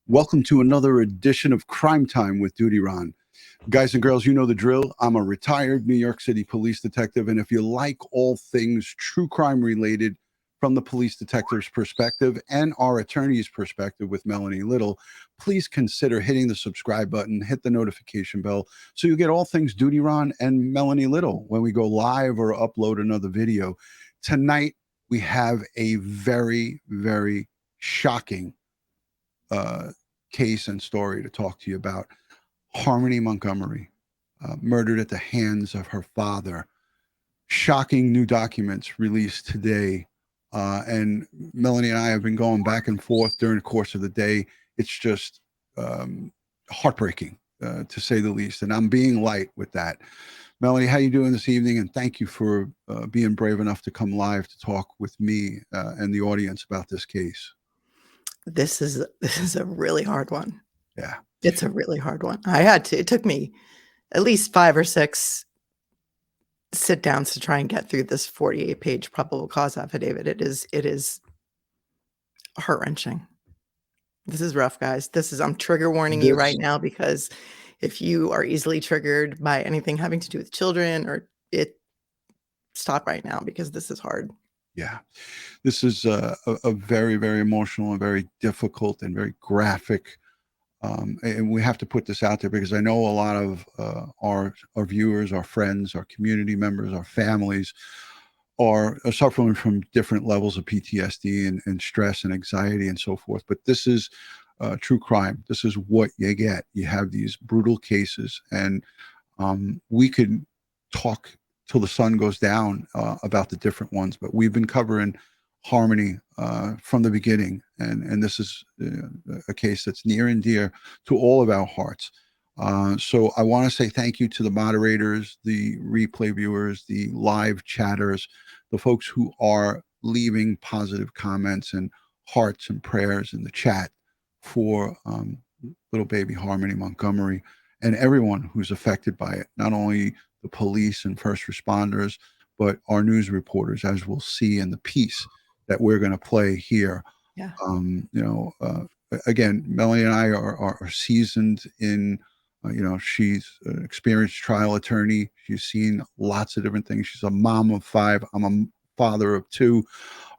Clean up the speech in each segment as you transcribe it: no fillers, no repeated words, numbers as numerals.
Welcome to another edition of Crime Time with DutyRon. Guys and girls, you know the drill. I'm a retired New York City police detective, and if you like all things true crime related from the police detective's perspective and our attorney's perspective with Melanie Little, please consider hitting the subscribe button, hit the notification bell, so you get all things DutyRon and Melanie Little when we go live or upload another video. Tonight, we have a very, very shocking case and story to talk to you about. Harmony Montgomery, murdered at the hands of her father. Shocking new documents released today. And Melanie and I have been going back and forth during the course of the day. It's just heartbreaking, to say the least. And I'm being light with that. Melanie, how you doing this evening? And thank you for being brave enough to come live to talk with me and the audience about this case. This is a really hard one. Yeah. It's a really hard one. It took me at least 5 or 6 sit downs to try and get through this 48-page probable cause affidavit. It is heart-wrenching. This is rough, guys. I'm trigger warning you right now, because if you are easily triggered by anything having to do with children stop right now, because this is hard. Yeah, this is a very, very emotional and very difficult and very graphic. And we have to put this out there because I know a lot of our viewers, our friends, our community members, our families are suffering from different levels of PTSD and stress and anxiety and so forth. But this is true crime. This is what you get. You have these brutal cases, and we could talk till the sun goes down about the different ones, but we've been covering Harmony from the beginning, and this is a case that's near and dear to all of our hearts. So I want to say thank you to the moderators, the replay viewers, the live chatters, the folks who are leaving positive comments and hearts and prayers in the chat for little baby Harmony Montgomery and everyone who's affected by it, not only the police and first responders, but our news reporters, as we'll see in the piece that we're going to play here. Yeah. Again, Melanie and I are seasoned in, she's an experienced trial attorney. She's seen lots of different things. She's a mom of 5. I'm a father of 2.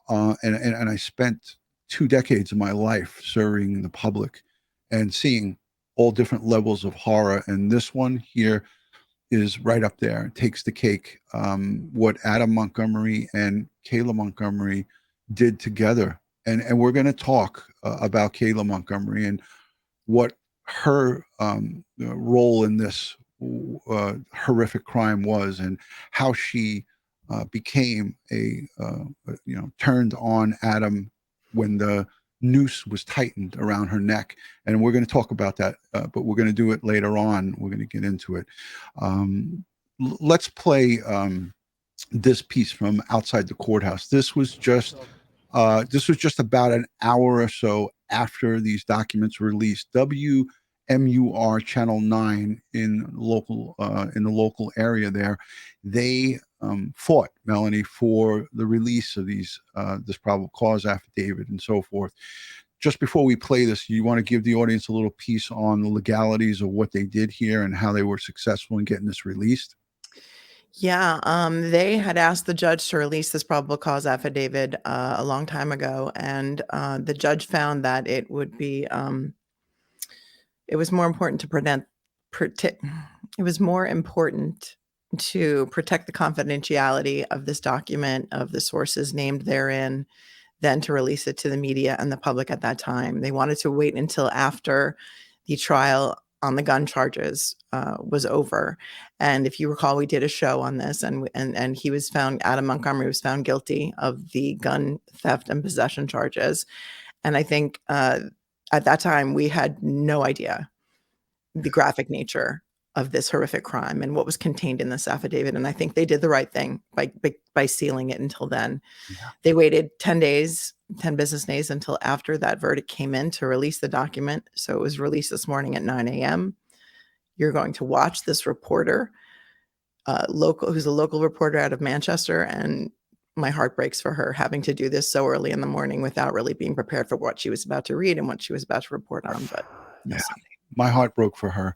And I spent 2 decades of my life serving the public and seeing all different levels of horror. And this one here is right up there. It takes the cake. What Adam Montgomery and Kayla Montgomery did together. And we're going to talk about Kayla Montgomery and what her role in this horrific crime was, and how she became turned on Adam when the noose was tightened around her neck. And we're going to talk about that, but we're going to do it later on. We're going to get into it. Let's play this piece from outside the courthouse. This was just about an hour or so after these documents were released. WMUR Channel 9 in the local area there, they fought, Melanie, for the release of this probable cause affidavit and so forth. Just before we play this, you want to give the audience a little piece on the legalities of what they did here and how they were successful in getting this released? Yeah, they had asked the judge to release this probable cause affidavit a long time ago, and the judge found that it would be it was more important to protect the confidentiality of this document, of the sources named therein, than to release it to the media and the public at that time. They wanted to wait until after the trial on the gun charges was over. And if you recall, we did a show on this, and Adam Montgomery was found guilty of the gun theft and possession charges. And I think at that time, we had no idea the graphic nature of this horrific crime and what was contained in this affidavit. And I think they did the right thing by sealing it until then. Yeah. They waited 10 business days until after that verdict came in to release the document. So it was released this morning at 9 a.m. You're going to watch this reporter, who's a local reporter out of Manchester, and my heart breaks for her having to do this so early in the morning without really being prepared for what she was about to read and what she was about to report on. But yeah, my heart broke for her.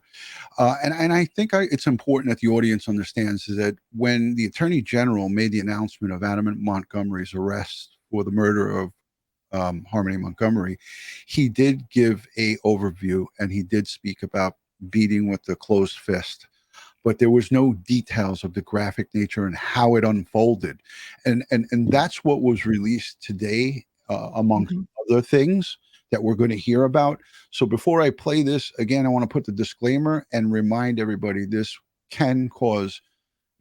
And I think it's important that the audience understands is that when the Attorney General made the announcement of Adam Montgomery's arrest for the murder of Harmony Montgomery, he did give a overview and he did speak about beating with the closed fist, but there was no details of the graphic nature and how it unfolded. And that's what was released today, amongst other things that we're going to hear about. So before I play this, again, I want to put the disclaimer and remind everybody this can cause,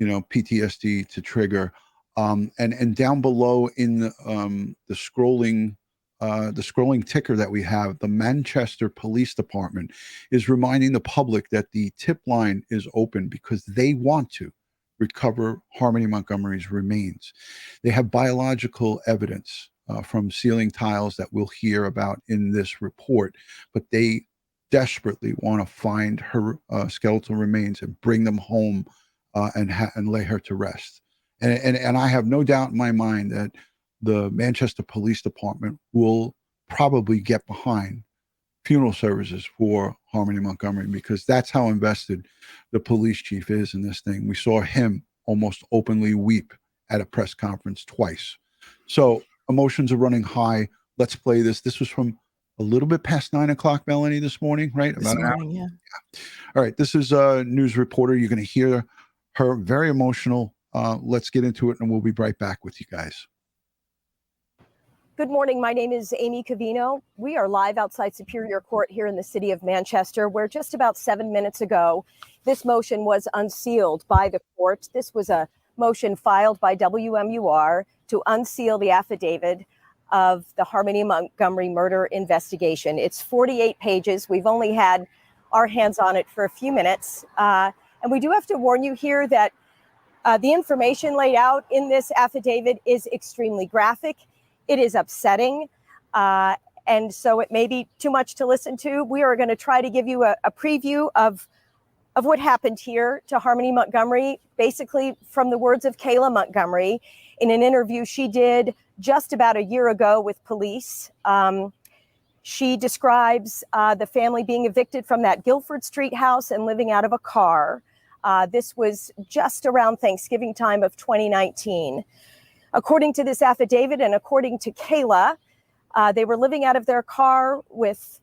PTSD to trigger. And down below in the scrolling ticker that we have, the Manchester Police Department is reminding the public that the tip line is open because they want to recover Harmony Montgomery's remains. They have biological evidence from ceiling tiles that we'll hear about in this report, but they desperately want to find her skeletal remains and bring them home and lay her to rest. And I have no doubt in my mind that the Manchester Police Department will probably get behind funeral services for Harmony Montgomery because that's how invested the police chief is in this thing. We saw him almost openly weep at a press conference twice. So emotions are running high. Let's play this. This was from a little bit past 9 o'clock, Melanie, this morning, right? This morning, yeah. All right. This is a news reporter. You're going to hear her very emotional. Let's get into it and we'll be right back with you guys. Good morning. My name is Amy Cavino. We are live outside Superior Court here in the city of Manchester, where just about 7 minutes ago, this motion was unsealed by the court. This was a motion filed by WMUR to unseal the affidavit of the Harmony Montgomery murder investigation. It's 48 pages. We've only had our hands on it for a few minutes. And we do have to warn you here that the information laid out in this affidavit is extremely graphic. It is upsetting, and so it may be too much to listen to. We are going to try to give you a preview of what happened here to Harmony Montgomery, basically from the words of Kayla Montgomery in an interview she did just about a year ago with police. She describes the family being evicted from that Guilford Street house and living out of a car. This was just around Thanksgiving time of 2019. According to this affidavit and according to Kayla, they were living out of their car with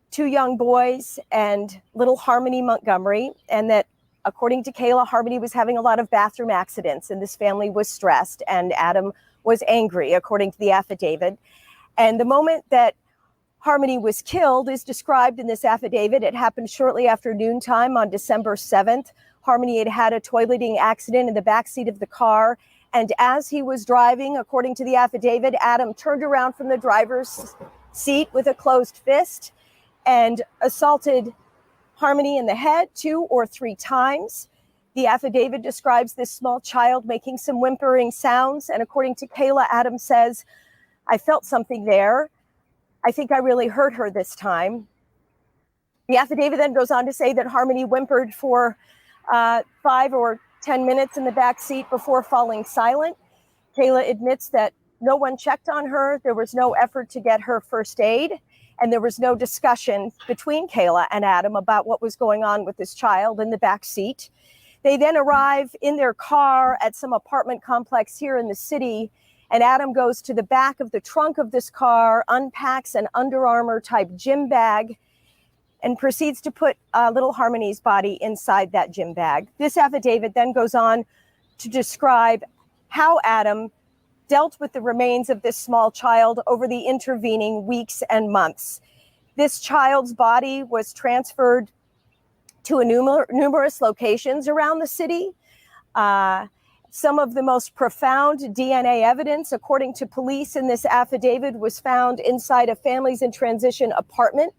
two young boys and little Harmony Montgomery, and that according to Kayla, Harmony was having a lot of bathroom accidents and this family was stressed and Adam was angry, according to the affidavit. And the moment that Harmony was killed is described in this affidavit. It happened shortly after noontime on December 7th. Harmony had had a toileting accident in the backseat of the car. And as he was driving, according to the affidavit, Adam turned around from the driver's seat with a closed fist and assaulted Harmony in the head 2 or 3 times. The affidavit describes this small child making some whimpering sounds. And according to Kayla, Adam says, "I felt something there. I think I really hurt her this time." The affidavit then goes on to say that Harmony whimpered for 5 or 10 minutes in the back seat before falling silent. Kayla admits that no one checked on her. There was no effort to get her first aid. And there was no discussion between Kayla and Adam about what was going on with this child in the back seat. They then arrive in their car at some apartment complex here in the city. And Adam goes to the back of the trunk of this car, unpacks an Under Armour type gym bag, and proceeds to put little Harmony's body inside that gym bag. This affidavit then goes on to describe how Adam dealt with the remains of this small child over the intervening weeks and months. This child's body was transferred to numerous locations around the city. Some of the most profound DNA evidence, according to police in this affidavit, was found inside a Families in Transition apartment.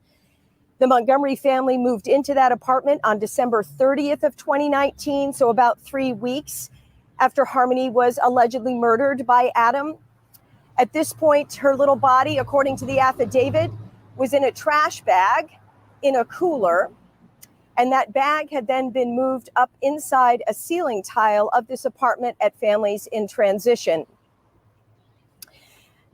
The Montgomery family moved into that apartment on December 30th of 2019, so about 3 weeks after Harmony was allegedly murdered by Adam. At this point, her little body, according to the affidavit, was in a trash bag in a cooler, and that bag had then been moved up inside a ceiling tile of this apartment at Families in Transition.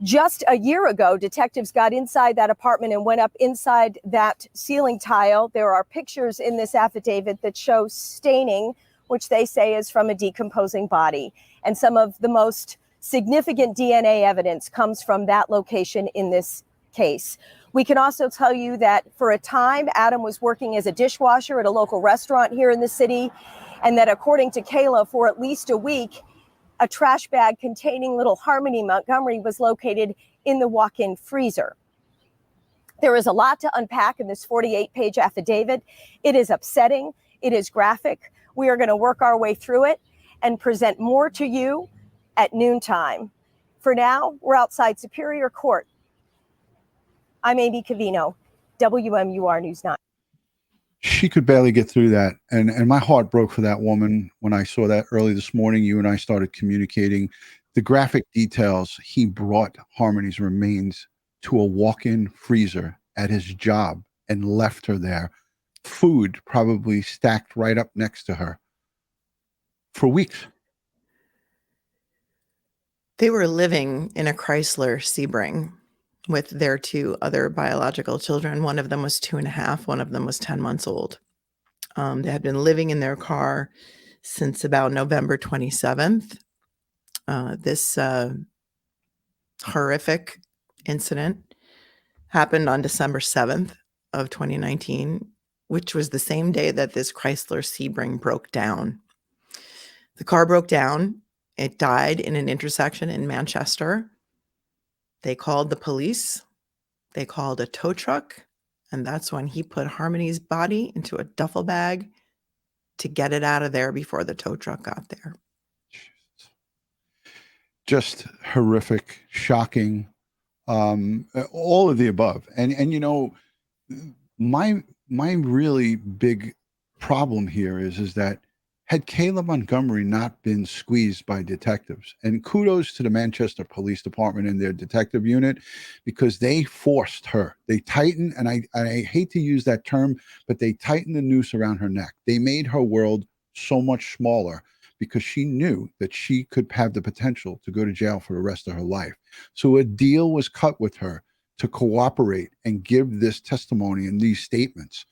Just a year ago, detectives got inside that apartment and went up inside that ceiling tile. There are pictures in this affidavit that show staining, which they say is from a decomposing body. And some of the most significant DNA evidence comes from that location in this case. We can also tell you that for a time, Adam was working as a dishwasher at a local restaurant here in the city, and that according to Kayla, for at least a week, a trash bag containing little Harmony Montgomery was located in the walk-in freezer. There is a lot to unpack in this 48-page affidavit. It is upsetting. It is graphic. We are going to work our way through it and present more to you at noontime. For now, we're outside Superior Court. I'm Amy Cavino, WMUR News 9. She could barely get through that. And my heart broke for that woman when I saw that early this morning. You and I started communicating the graphic details. He brought Harmony's remains to a walk-in freezer at his job and left her there. Food probably stacked right up next to her for weeks. They were living in a Chrysler Sebring with their two other biological children. One of them was 2.5. One of them was 10 months old. They had been living in their car since about November 27th. This horrific incident happened on December 7th of 2019, which was the same day that this Chrysler Sebring broke down. The car broke down. It died in an intersection in Manchester. They called the police. They called a tow truck. And that's when he put Harmony's body into a duffel bag to get it out of there before the tow truck got there. Just horrific, shocking, all of the above. And you know, my really big problem here is that had Kayla Montgomery not been squeezed by detectives, and kudos to the Manchester Police Department and their detective unit, because they forced her. They tightened, and I hate to use that term, but they tightened the noose around her neck. They made her world so much smaller because she knew that she could have the potential to go to jail for the rest of her life. So a deal was cut with her to cooperate and give this testimony and these statements.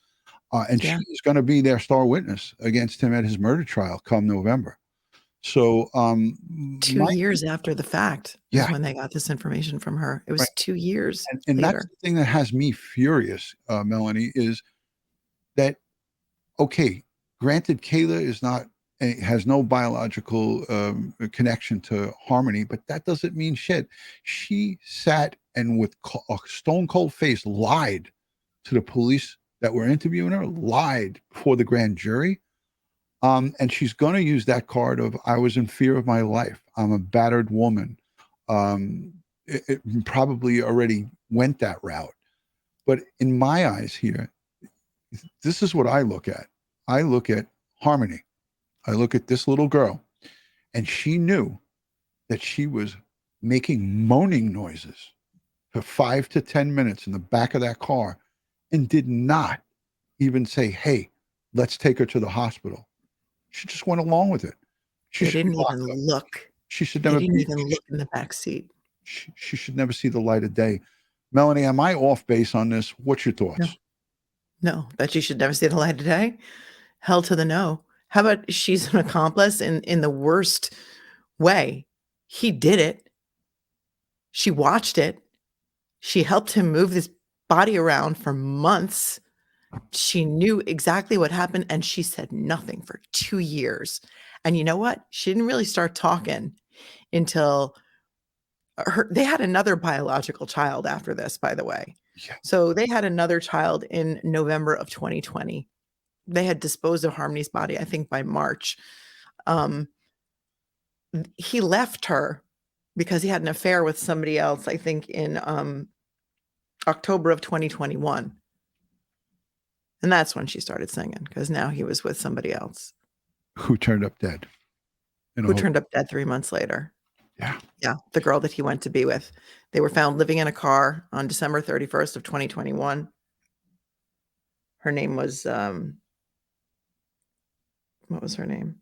And she is going to be their star witness against him at his murder trial come November. So 2 years after the fact is when they got this information from her. It was 2 years and later. That's the thing that has me furious, Melanie, is that, okay, granted, Kayla has no biological connection to Harmony, but that doesn't mean shit. She sat and with a stone cold face lied to the police that were interviewing her, lied before the grand jury. And she's going to use that card of, I was in fear of my life. I'm a battered woman. It probably already went that route. But in my eyes here, this is what I look at. I look at Harmony. I look at this little girl, and she knew that she was making moaning noises for 5 to 10 minutes in the back of that car and did not even say, hey, let's take her to the hospital. She just went along with it. They didn't even look. She should never They didn't even look in the back seat. She should never see the light of day. Melanie, am I off base on this? What's your thoughts? No, that she should never see the light of day? Hell to the no. How about she's an accomplice in the worst way? He did it. She watched it. She helped him move this body around for months. She knew exactly what happened, and she said nothing for 2 years. And you know what? She didn't really start talking until they had another biological child after this, by the way. Yeah. So they had another child in November of 2020. They had disposed of Harmony's body, I think, by March. He left her because he had an affair with somebody else, I think, in October of 2021. And that's when she started singing, because now he was with somebody else. Who turned up dead. Who turned up dead 3 months later. Yeah. Yeah, the girl that he went to be with. They were found living in a car on December 31st of 2021. Her name was, what was her name?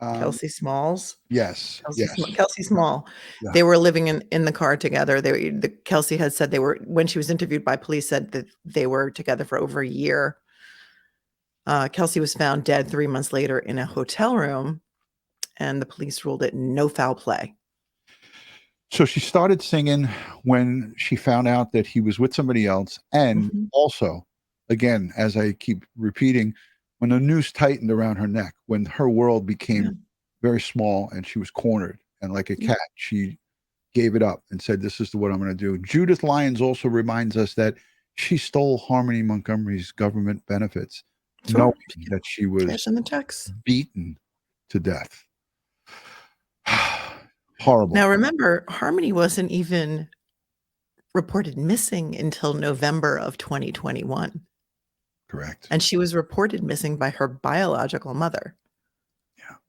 Kelsey Smalls. Yes. Yes. Kelsey Small. Yeah. They were living in the car together. Kelsey had said when she was interviewed by police, said that they were together for over a year. Kelsey was found dead 3 months later in a hotel room, and the police ruled it no foul play. So she started singing when she found out that he was with somebody else. And also, again, as I keep repeating, when the noose tightened around her neck, when her world became very small and she was cornered, and like a cat, she gave it up and said, this is what I'm going to do. Judith Lyons also reminds us that she stole Harmony Montgomery's government benefits, knowing that she was cashing the checks, beaten to death. Horrible. Now, remember, Harmony wasn't even reported missing until November of 2021. Correct. And she was reported missing by her biological mother,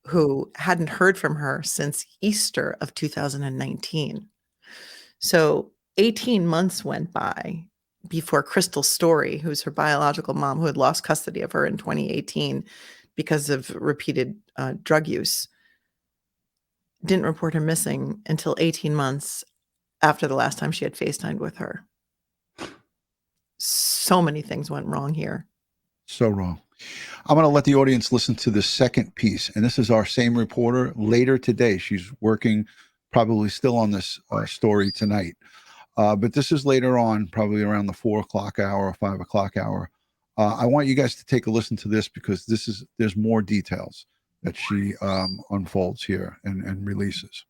who hadn't heard from her since Easter of 2019. So 18 months went by before Crystal Story, who's her biological mom, who had lost custody of her in 2018 because of repeated drug use, didn't report her missing until 18 months after the last time she had FaceTimed with her. So many things went wrong here. So wrong. I'm going to let the audience listen to the second piece. And this is our same reporter later today. She's working probably still on this story tonight. But this is later on, probably around the 4 o'clock hour or 5 o'clock hour. I want you guys to take a listen to this because there's more details that she unfolds here and releases.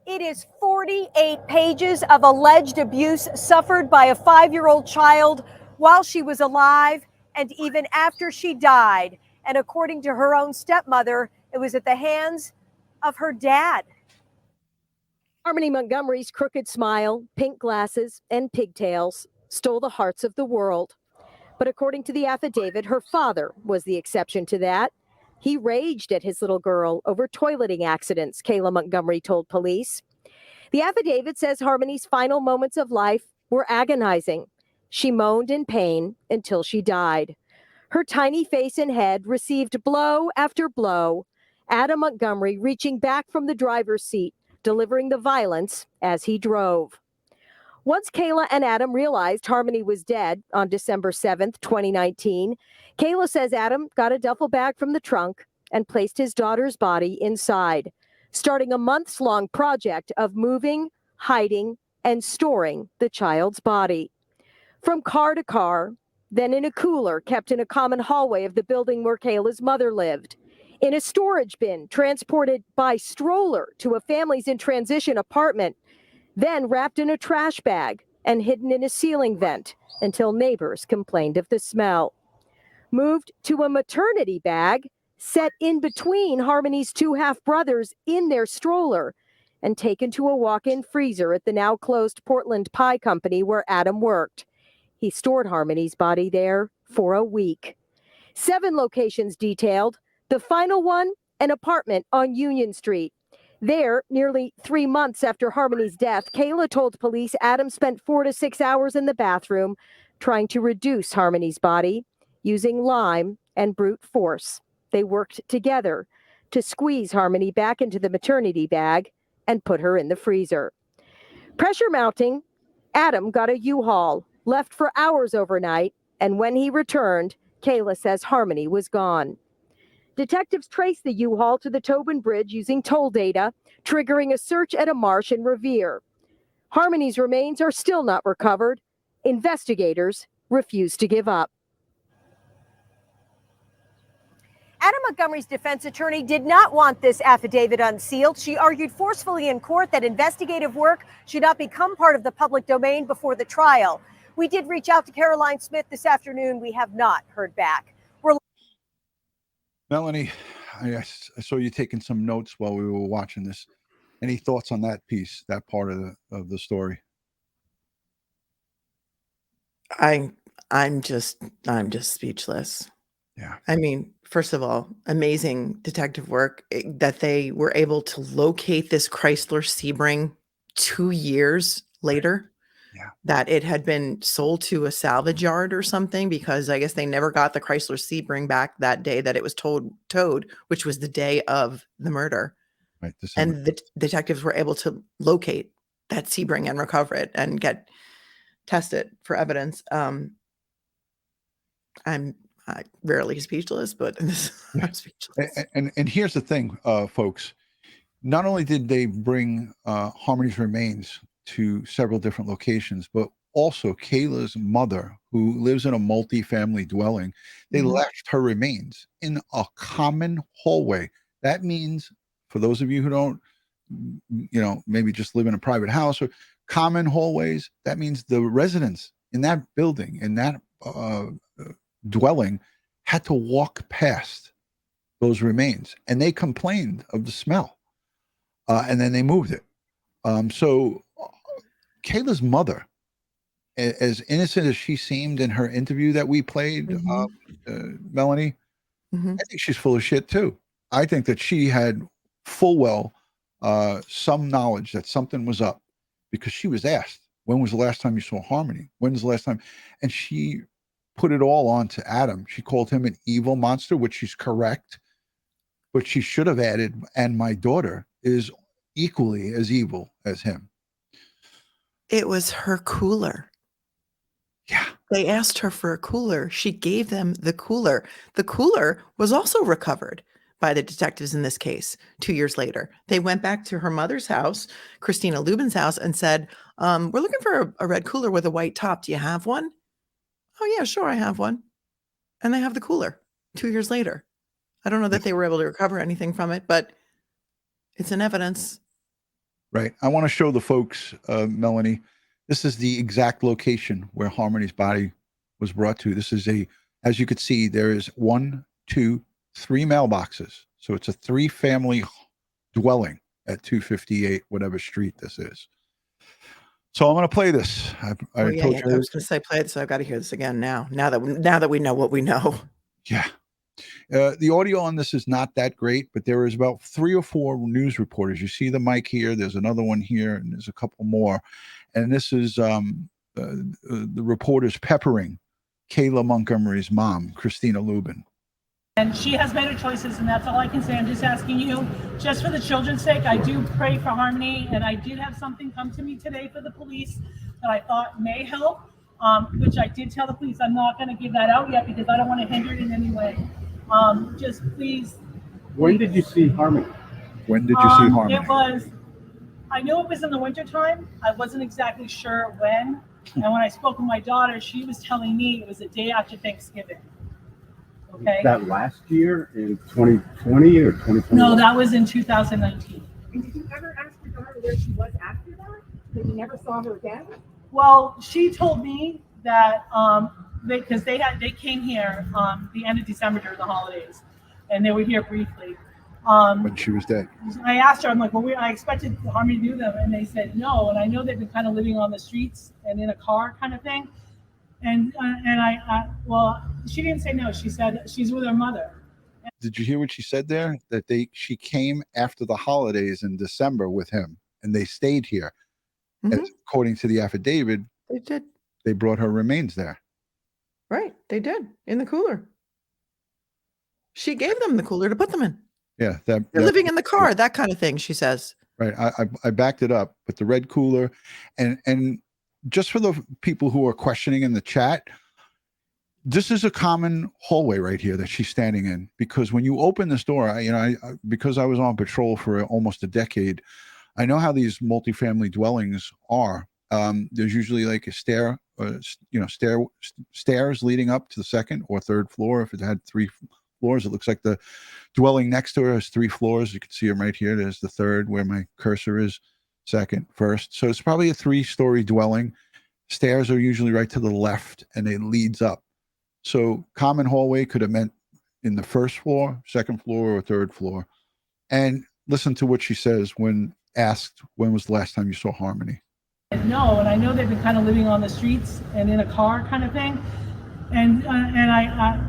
It is 48 pages of alleged abuse suffered by a 5-year-old child while she was alive and even after she died. And according to her own stepmother, it was at the hands of her dad. Harmony Montgomery's crooked smile, pink glasses, and pigtails stole the hearts of the world. But according to the affidavit, her father was the exception to that. He raged at his little girl over toileting accidents, Kayla Montgomery told police. The affidavit says Harmony's final moments of life were agonizing. She moaned in pain until she died. Her tiny face and head received blow after blow. Adam Montgomery reaching back from the driver's seat, delivering the violence as he drove. Once Kayla and Adam realized Harmony was dead on December 7th, 2019, Kayla says Adam got a duffel bag from the trunk and placed his daughter's body inside, starting a months-long project of moving, hiding, and storing the child's body. From car to car, then in a cooler kept in a common hallway of the building where Kayla's mother lived, in a storage bin transported by stroller to a family's in transition apartment, then wrapped in a trash bag and hidden in a ceiling vent until neighbors complained of the smell. Moved to a maternity bag, set in between Harmony's 2 half-brothers in their stroller, and taken to a walk-in freezer at the now closed Portland Pie Company where Adam worked. He stored Harmony's body there for a week. 7 locations detailed. The final one, an apartment on Union Street. There, nearly 3 months after Harmony's death, Kayla told police Adam spent 4 to 6 hours in the bathroom trying to reduce Harmony's body using lime and brute force. They worked together to squeeze Harmony back into the maternity bag and put her in the freezer. Pressure mounting, Adam got a U-Haul, left for hours overnight, and when he returned, Kayla says Harmony was gone. Detectives traced the U-Haul to the Tobin Bridge using toll data, triggering a search at a marsh in Revere. Harmony's remains are still not recovered. Investigators refuse to give up. Adam Montgomery's defense attorney did not want this affidavit unsealed. She argued forcefully in court that investigative work should not become part of the public domain before the trial. We did reach out to Caroline Smith this afternoon. We have not heard back. Melanie, I saw you taking some notes while we were watching this. Any thoughts on that piece, that part of the story? I'm just speechless. Yeah. I mean, first of all, amazing detective work that they were able to locate this Chrysler Sebring 2 years later. that it had been sold to a salvage yard or something, because I guess they never got the Chrysler Sebring back that day that it was towed, which was the day of the murder. Right. December. And the detectives were able to locate that Sebring and recover it and test it for evidence. I'm rarely speechless, but I'm speechless. And here's the thing, folks. Not only did they bring Harmony's remains to several different locations, but also Kayla's mother, who lives in a multi-family dwelling, they left her remains in a common hallway. That means, for those of you who don't, maybe just live in a private house or common hallways, that means the residents in that building, in that dwelling, had to walk past those remains, and they complained of the smell. And then they moved it. So Kayla's mother, as innocent as she seemed in her interview that we played, Melanie, I think she's full of shit too. I think that she had full well some knowledge that something was up, because she was asked, when was the last time you saw Harmony? When was the last time? And she put it all on to Adam. She called him an evil monster, which she's correct. But she should have added, and my daughter is equally as evil as him. It was her cooler. Yeah. They asked her for a cooler. She gave them the cooler. The cooler was also recovered by the detectives in this case 2 years later. They went back to her mother's house, Christina Lubin's house, and said, we're looking for a red cooler with a white top. Do you have one? Oh, yeah, sure, I have one. And they have the cooler 2 years later. I don't know that they were able to recover anything from it, but it's in evidence. Right. I want to show the folks, Melanie, this is the exact location where Harmony's body was brought to. This is as you could see, there is 1, 2, 3 mailboxes. So it's a 3-family dwelling at 258, whatever street this is. So I'm going to play this. I was going to say play this. So I've got to hear this again now that we know what we know. Yeah. The audio on this is not that great, but there is about 3 or 4 news reporters. You see the mic here. There's another one here, and there's a couple more. And this is the reporters peppering Kayla Montgomery's mom, Christina Lubin. And she has better choices, and that's all I can say. I'm just asking you, just for the children's sake, I do pray for Harmony, and I did have something come to me today for the police that I thought may help, which I did tell the police I'm not going to give that out yet because I don't want to hinder it in any way. Just please. When did you see Harmony? When did you see Harmony? I knew it was in the wintertime. I wasn't exactly sure when. And when I spoke with my daughter, she was telling me it was the day after Thanksgiving. Okay. That last year in 2020 or 2021? No, that was in 2019. And did you ever ask your daughter where she was after that? That you never saw her again? Well, she told me that because they came here the end of December during the holidays, and they were here briefly. When she was dead. I asked her, I'm like, well, I expected Harmony to do them, and they said no. And I know they've been kind of living on the streets and in a car kind of thing. And well, she didn't say no. She said she's with her mother. Did you hear what she said there? That she came after the holidays in December with him, and they stayed here. According to the affidavit, they did. They brought her remains there. Right, they did, in the cooler. She gave them the cooler to put them in. Yeah, they're living in the car, that kind of thing, she says. Right, I backed it up, but the red cooler, and just for the people who are questioning in the chat, this is a common hallway right here that she's standing in, because when you open this door, because I was on patrol for almost a decade, I know how these multifamily dwellings are. There's usually like a stairs leading up to the second or third floor. If it had 3 floors, it looks like the dwelling next to her has 3 floors. You can see them right here. There's the third where my cursor is, second, first. So it's probably a 3-story dwelling. Stairs are usually right to the left, and it leads up. So common hallway could have meant in the first floor, second floor, or third floor. And listen to what she says when asked, when was the last time you saw Harmony? No, and I know they've been kind of living on the streets and in a car kind of thing. And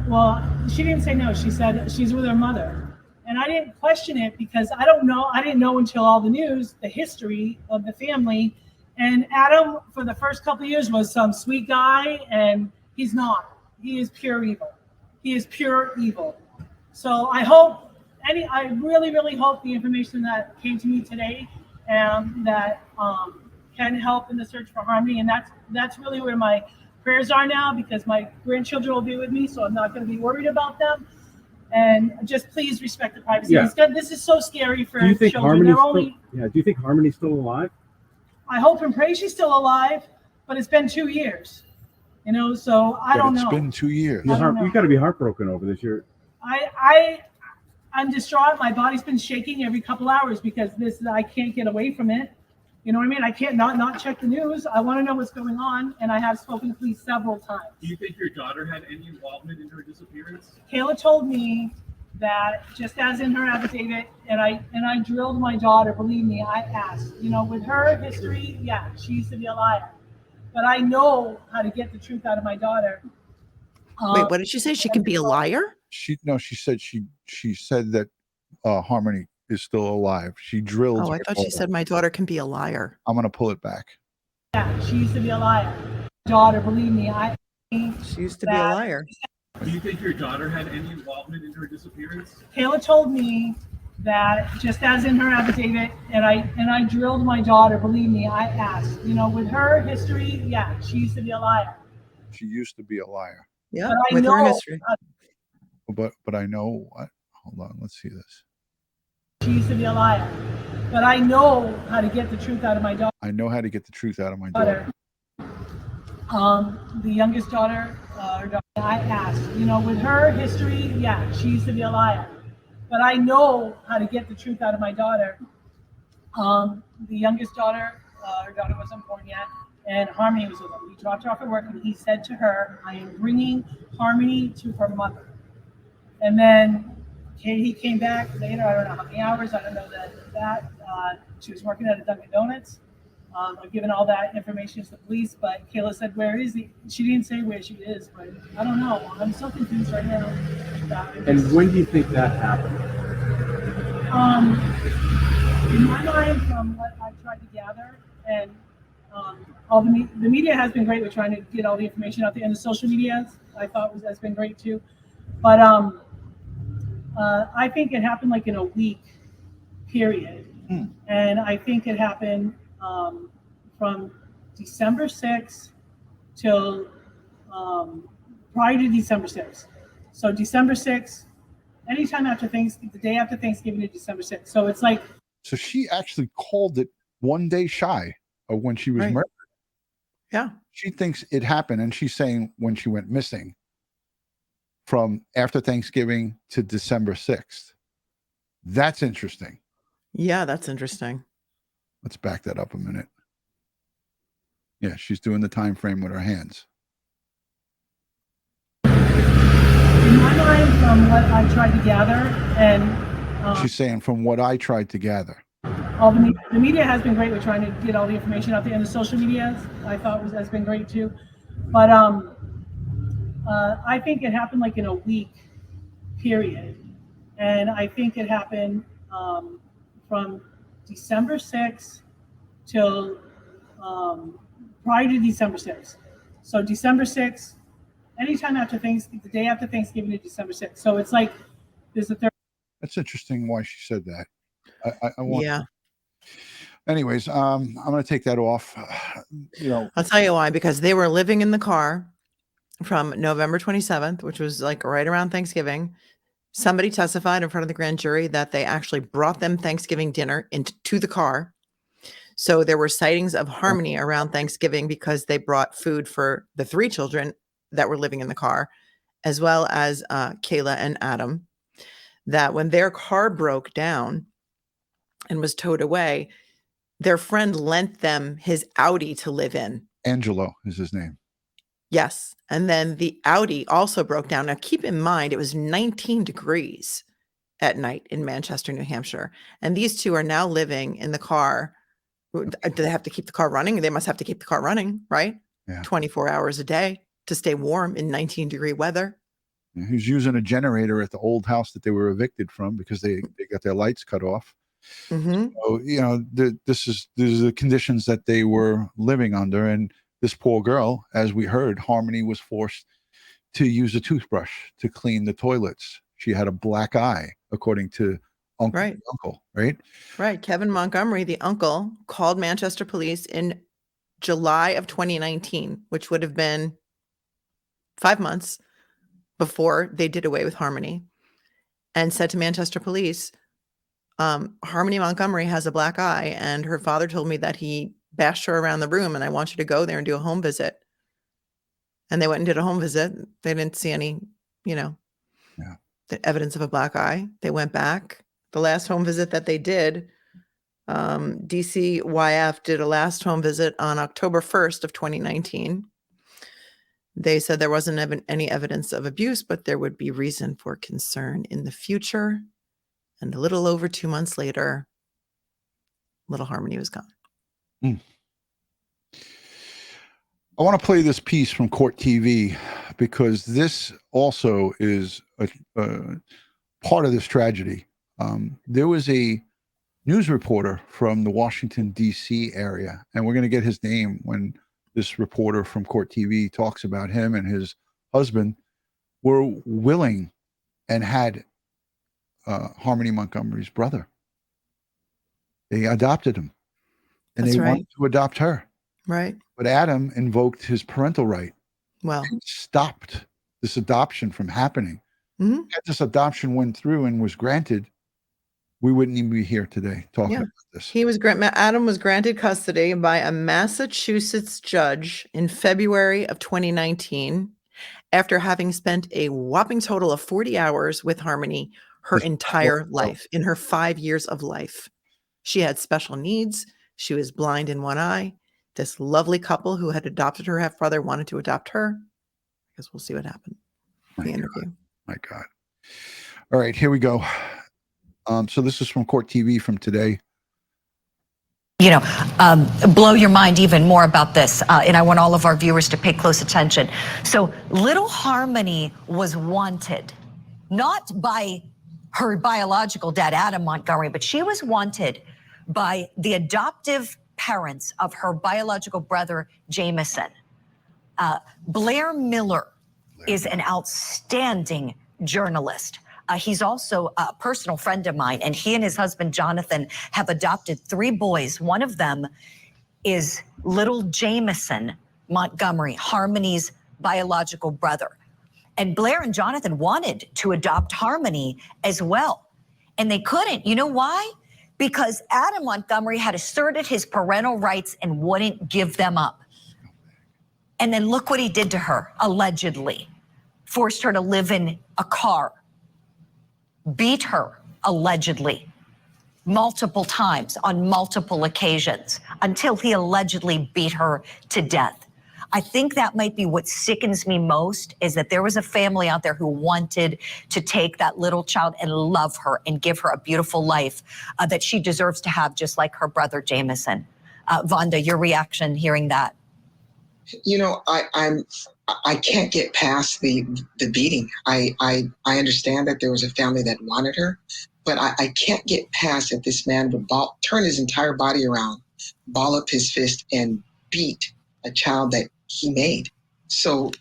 well, she didn't say no. She said she's with her mother. And I didn't question it because I didn't know until all the news, the history of the family And Adam, for the first couple of years, was some sweet guy, and he's not. He is pure evil. He is pure evil. So I hope, I really, really hope the information that came to me today that can help in the search for Harmony. And that's really where my prayers are now, because my grandchildren will be with me, so I'm not going to be worried about them. And just please respect the privacy. Yeah. This is so scary for Do you think children. Harmony's do you think Harmony's still alive? I hope and pray she's still alive, but it's been 2 years, so I don't know. It's been 2 years. I don't know. You got to be heartbroken over this. I'm distraught. My body's been shaking every couple hours because I can't get away from it. You know what I mean? I can't not check the news. I want to know what's going on, and I have spoken to police several times. Do you think your daughter had any involvement in her disappearance? Kayla told me that, just as in her affidavit, and I drilled my daughter. Believe me, I asked. With her history, yeah, she used to be a liar, but I know how to get the truth out of my daughter. Wait, what did she say? She can be a liar? She said that Harmony is still alive. She drilled. Oh, I thought she said my daughter can be a liar. I'm going to pull it back. Yeah, she used to be a liar. Daughter, believe me, She used to be a liar. Do you think your daughter had any involvement in her disappearance? Kayla told me that, just as in her affidavit, and I drilled my daughter. Believe me, I asked. With her history, yeah, she used to be a liar. She used to be a liar. Yeah, But I with her know- history. But I know what. Hold on. Let's see this. She used to be a liar, but I know how to get the truth out of my daughter. I know how to get the truth out of my daughter. The youngest daughter, I asked. With her history, yeah, she used to be a liar, but I know how to get the truth out of my daughter. The youngest daughter, her daughter wasn't born yet, and Harmony was with him. He dropped her off at work, and he said to her, "I am bringing Harmony to her mother." And then he came back later. I don't know how many hours. I don't know that she was working at a Dunkin' Donuts. I've given all that information to the police, but Kayla said, "Where is he?" She didn't say where she is, but I don't know. I'm so confused right now. And when do you think that happened? In my mind, from what I've tried to gather, and all the media has been great with trying to get all the information out there, and the social media I thought has been great too. But I think it happened like in a week period. And I think it happened from December 6th till prior to December 6th. So December 6th, anytime after the day after Thanksgiving to December 6th. So it's like. So she actually called it one day shy of when she was Right. murdered. Yeah. She thinks it happened, and she's saying when she went missing from after Thanksgiving to December 6th. That's interesting. Yeah, that's interesting. Let's back that up a minute. Yeah, she's doing the time frame with her hands. In my mind, from what I've tried to gather, and She's saying from what I tried to gather. all the media has been great with trying to get all the information out there, and the social media I thought has been great too. But I think it happened like in a week period, and I think it happened from December 6th till prior to December 6th. So December 6th, anytime after the day after Thanksgiving to December 6th. So it's like there's a third. That's interesting why she said that. I want. Yeah. Anyways, I'm going to take that off. I'll tell you why, because they were living in the car from November 27th, which was like right around Thanksgiving. Somebody testified in front of the grand jury that they actually brought them Thanksgiving dinner to the car. So there were sightings of Harmony around Thanksgiving because they brought food for the 3 children that were living in the car, as well as Kayla and Adam, that when their car broke down and was towed away, their friend lent them his Audi to live in. Angelo is his name. Yes. And then the Audi also broke down. Now, keep in mind, it was 19 degrees at night in Manchester, New Hampshire. And these two are now living in the car. Do they have to keep the car running? They must have to keep the car running, right? Yeah. 24 hours a day to stay warm in 19-degree weather. He was using a generator at the old house that they were evicted from because they got their lights cut off. Hmm. So, these are the conditions that they were living under. And this poor girl, as we heard, Harmony was forced to use a toothbrush to clean the toilets. She had a black eye, according to Right. uncle, right? Right. Kevin Montgomery, the uncle, called Manchester police in July of 2019, which would have been 5 months before they did away with Harmony, and said to Manchester police, Harmony Montgomery has a black eye, and her father told me that he bashed her around the room, and I want you to go there and do a home visit. And they went and did a home visit. They didn't see any, the evidence of a black eye. They went back. The last home visit that they did, DCYF did a last home visit on October 1st of 2019. They said there wasn't any evidence of abuse, but there would be reason for concern in the future. And a little over 2 months later, little Harmony was gone. I want to play this piece from Court TV because this also is a part of this tragedy. There was a news reporter from the Washington, D.C. area, and we're going to get his name when this reporter from Court TV talks about him and his husband were willing and had Harmony Montgomery's brother. They adopted him, and That's they right. wanted to adopt her. Right. But Adam invoked his parental right Well, and stopped this adoption from happening. Mhm. If this adoption went through and was granted, we wouldn't even be here today talking about this. Adam was granted custody by a Massachusetts judge in February of 2019 after having spent a whopping total of 40 hours with Harmony her This entire poor girl. life, in her 5 years of life. She had special needs. She was blind in one eye. This lovely couple who had adopted her half-brother wanted to adopt her. I guess we'll see what happened in the interview. My God. All right, here we go. So this is from Court TV from today. Blow your mind even more about this. And I want all of our viewers to pay close attention. So little Harmony was wanted, not by her biological dad, Adam Montgomery, but she was wanted by the adoptive parents of her biological brother, Jameson. Blair Miller is an outstanding journalist. He's also a personal friend of mine, and he and his husband, Jonathan, have adopted 3 boys. One of them is little Jameson Montgomery, Harmony's biological brother. And Blair and Jonathan wanted to adopt Harmony as well, and they couldn't. You know why? Because Adam Montgomery had asserted his parental rights and wouldn't give them up. And then look what he did to her, allegedly. Forced her to live in a car. Beat her, allegedly, multiple times on multiple occasions until he allegedly beat her to death. I think that might be what sickens me most, is that there was a family out there who wanted to take that little child and love her and give her a beautiful life that she deserves to have, just like her brother Jameson. Vonda, your reaction hearing that? I can't get past the beating. I understand that there was a family that wanted her, but I can't get past that this man would turn his entire body around, ball up his fist, and beat a child that he made. So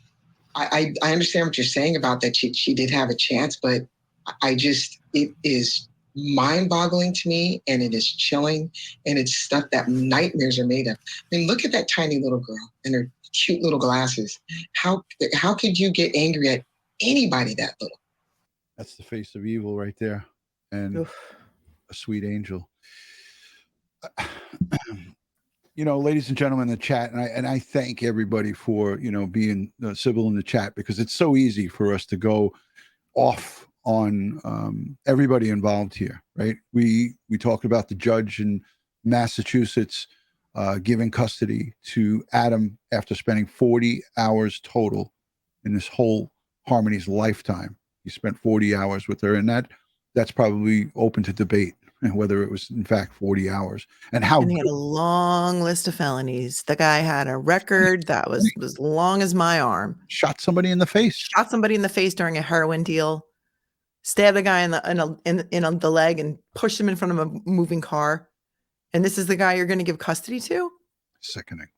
I understand what you're saying about that she did have a chance, but it is mind-boggling to me, and it is chilling, and it's stuff that nightmares are made of. I mean, look at that tiny little girl and her cute little glasses. How could you get angry at anybody that little? That's the face of evil right there, and a sweet angel. Ladies and gentlemen in the chat, and I thank everybody for being civil in the chat, because it's so easy for us to go off on everybody involved here, right? We talked about the judge in Massachusetts giving custody to Adam after spending 40 hours total in this whole Harmony's lifetime. He spent 40 hours with her, and that's probably open to debate whether it was in fact 40 hours. And he had a long list of felonies. The guy had a record that was as long as my arm. Shot somebody in the face. Shot somebody in the face during a heroin deal. stabbed a guy in the leg and pushed him in front of a moving car. And this is the guy you're going to give custody to? Sickening.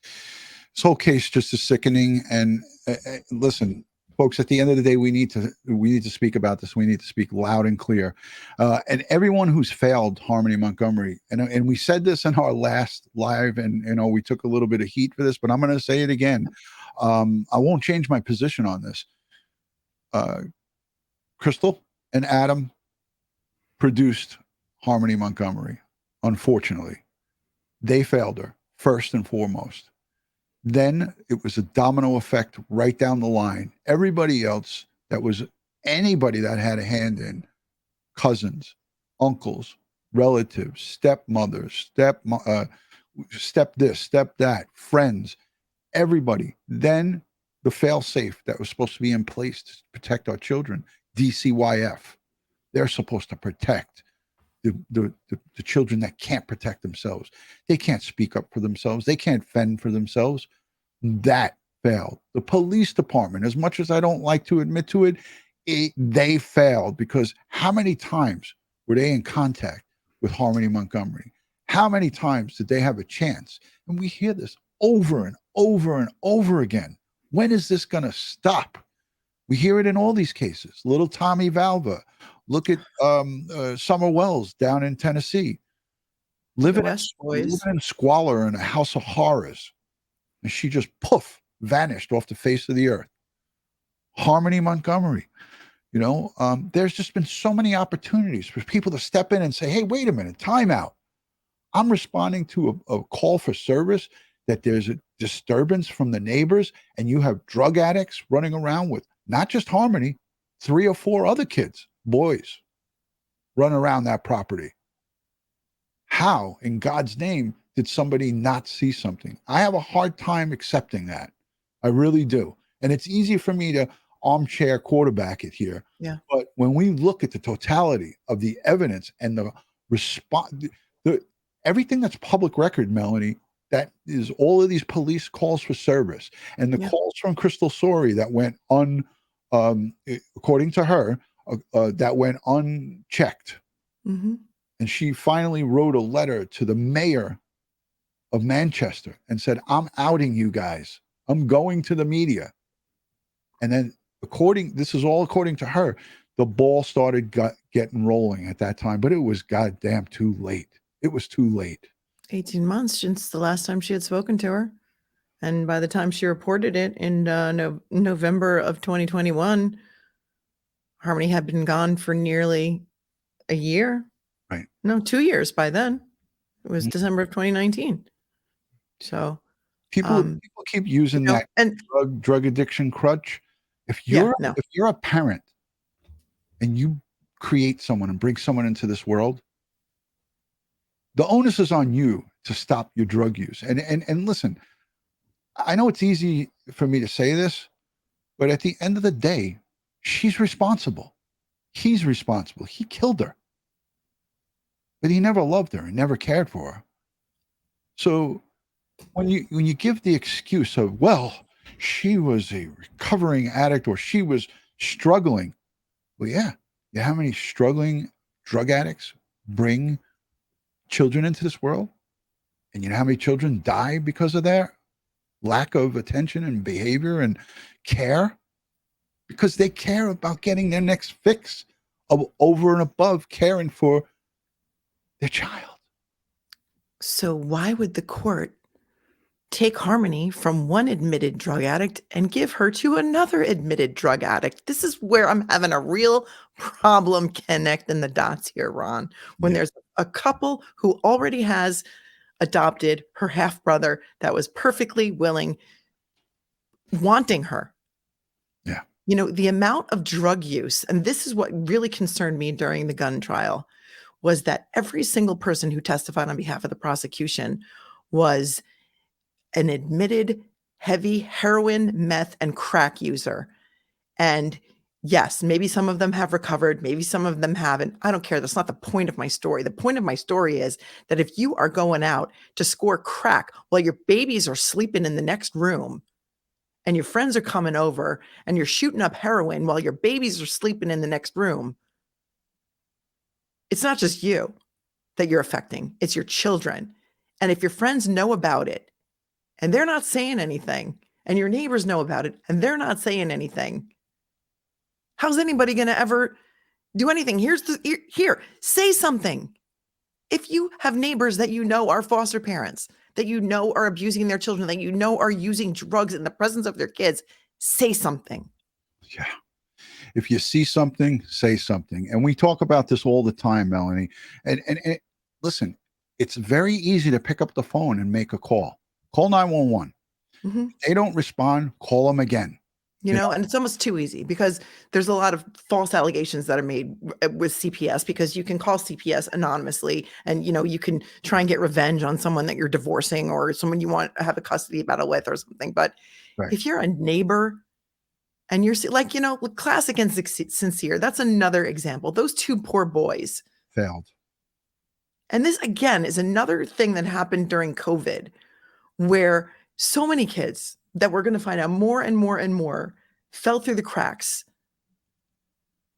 This whole case just is sickening. And listen, folks, at the end of the day, we need to speak about this. We need to speak loud and clear. And everyone who's failed Harmony Montgomery, and we said this in our last live, and we took a little bit of heat for this, but I'm going to say it again. I won't change my position on this. Crystal and Adam produced Harmony Montgomery. Unfortunately, they failed her first and foremost. Then it was a domino effect right down the line. Everybody else that was anybody that had a hand in, cousins, uncles, relatives, stepmothers, step this, step that, friends, everybody. Then the fail-safe that was supposed to be in place to protect our children, DCYF, they're supposed to protect the children that can't protect themselves. They can't speak up for themselves. They can't fend for themselves. That failed. The police department, as much as I don't like to admit to it, they failed, because how many times were they in contact with Harmony Montgomery? How many times did they have a chance? And we hear this over and over and over again. When is this going to stop? We hear it in all these cases. Little Tommy Valva. Look at Summer Wells down in Tennessee. Living in squalor in a house of horrors. And she just, poof, vanished off the face of the earth. Harmony Montgomery. There's just been so many opportunities for people to step in and say, hey, wait a minute, time out. I'm responding to a call for service that there's a disturbance from the neighbors, and you have drug addicts running around with not just Harmony, 3 or 4 other kids, boys, run around that property. How, in God's name, did somebody not see something? I have a hard time accepting that. I really do. And it's easy for me to armchair quarterback it here. Yeah. But when we look at the totality of the evidence and the response, everything that's public record, Melanie, that is all of these police calls for service and the calls from Crystal Sorey that went according to her, that went unchecked. Mm-hmm. And she finally wrote a letter to the mayor of Manchester and said, I'm outing you guys. I'm going to the media. And then this is all according to her, the ball started getting rolling at that time, but it was goddamn too late. It was too late. 18 months since the last time she had spoken to her. And by the time she reported it in November of 2021, Harmony had been gone for nearly a year. Right. No, 2 years by then. It was December of 2019. So people keep using that drug addiction crutch. If you're a parent and you create someone and bring someone into this world, the onus is on you to stop your drug use. And listen, I know it's easy for me to say this, but at the end of the day, she's responsible. He's responsible. He killed her. But he never loved her and never cared for her. So when you give the excuse of, well, she was a recovering addict or she was struggling. Well, yeah. You know how many struggling drug addicts bring children into this world? And you know how many children die because of their lack of attention and behavior and care? Because they care about getting their next fix of over and above caring for their child. So why would the court take Harmony from one admitted drug addict and give her to another admitted drug addict? This is where I'm having a real problem connecting the dots here, Ron. When there's a couple who already has adopted her half-brother that was perfectly willing, wanting her. Yeah. The amount of drug use, and this is what really concerned me during the gun trial, was that every single person who testified on behalf of the prosecution was an admitted heavy heroin, meth, and crack user. And yes, maybe some of them have recovered, maybe some of them haven't. I don't care. That's not the point of my story. The point of my story is that if you are going out to score crack while your babies are sleeping in the next room and your friends are coming over and you're shooting up heroin while your babies are sleeping in the next room, it's not just you that you're affecting, it's your children. And if your friends know about it and they're not saying anything, and your neighbors know about it and they're not saying anything, how's anybody going to ever do anything? Here, say something. If you have neighbors that you know are foster parents, that you know are abusing their children, that you know are using drugs in the presence of their kids, say something. Yeah. If you see something, say something. And we talk about this all the time, Melanie. And listen, it's very easy to pick up the phone and make a call. Call 911. Mm-hmm. They don't respond, call them again. You know, and it's almost too easy because there's a lot of false allegations that are made with CPS, because you can call CPS anonymously and, you know, you can try and get revenge on someone that you're divorcing or someone you want to have a custody battle with or something. But if you're a neighbor and you're like, you know, classic and sincere, that's another example. Those two poor boys failed. And this, again, is another thing that happened during COVID, where so many kids that we're going to find out more and more and more fell through the cracks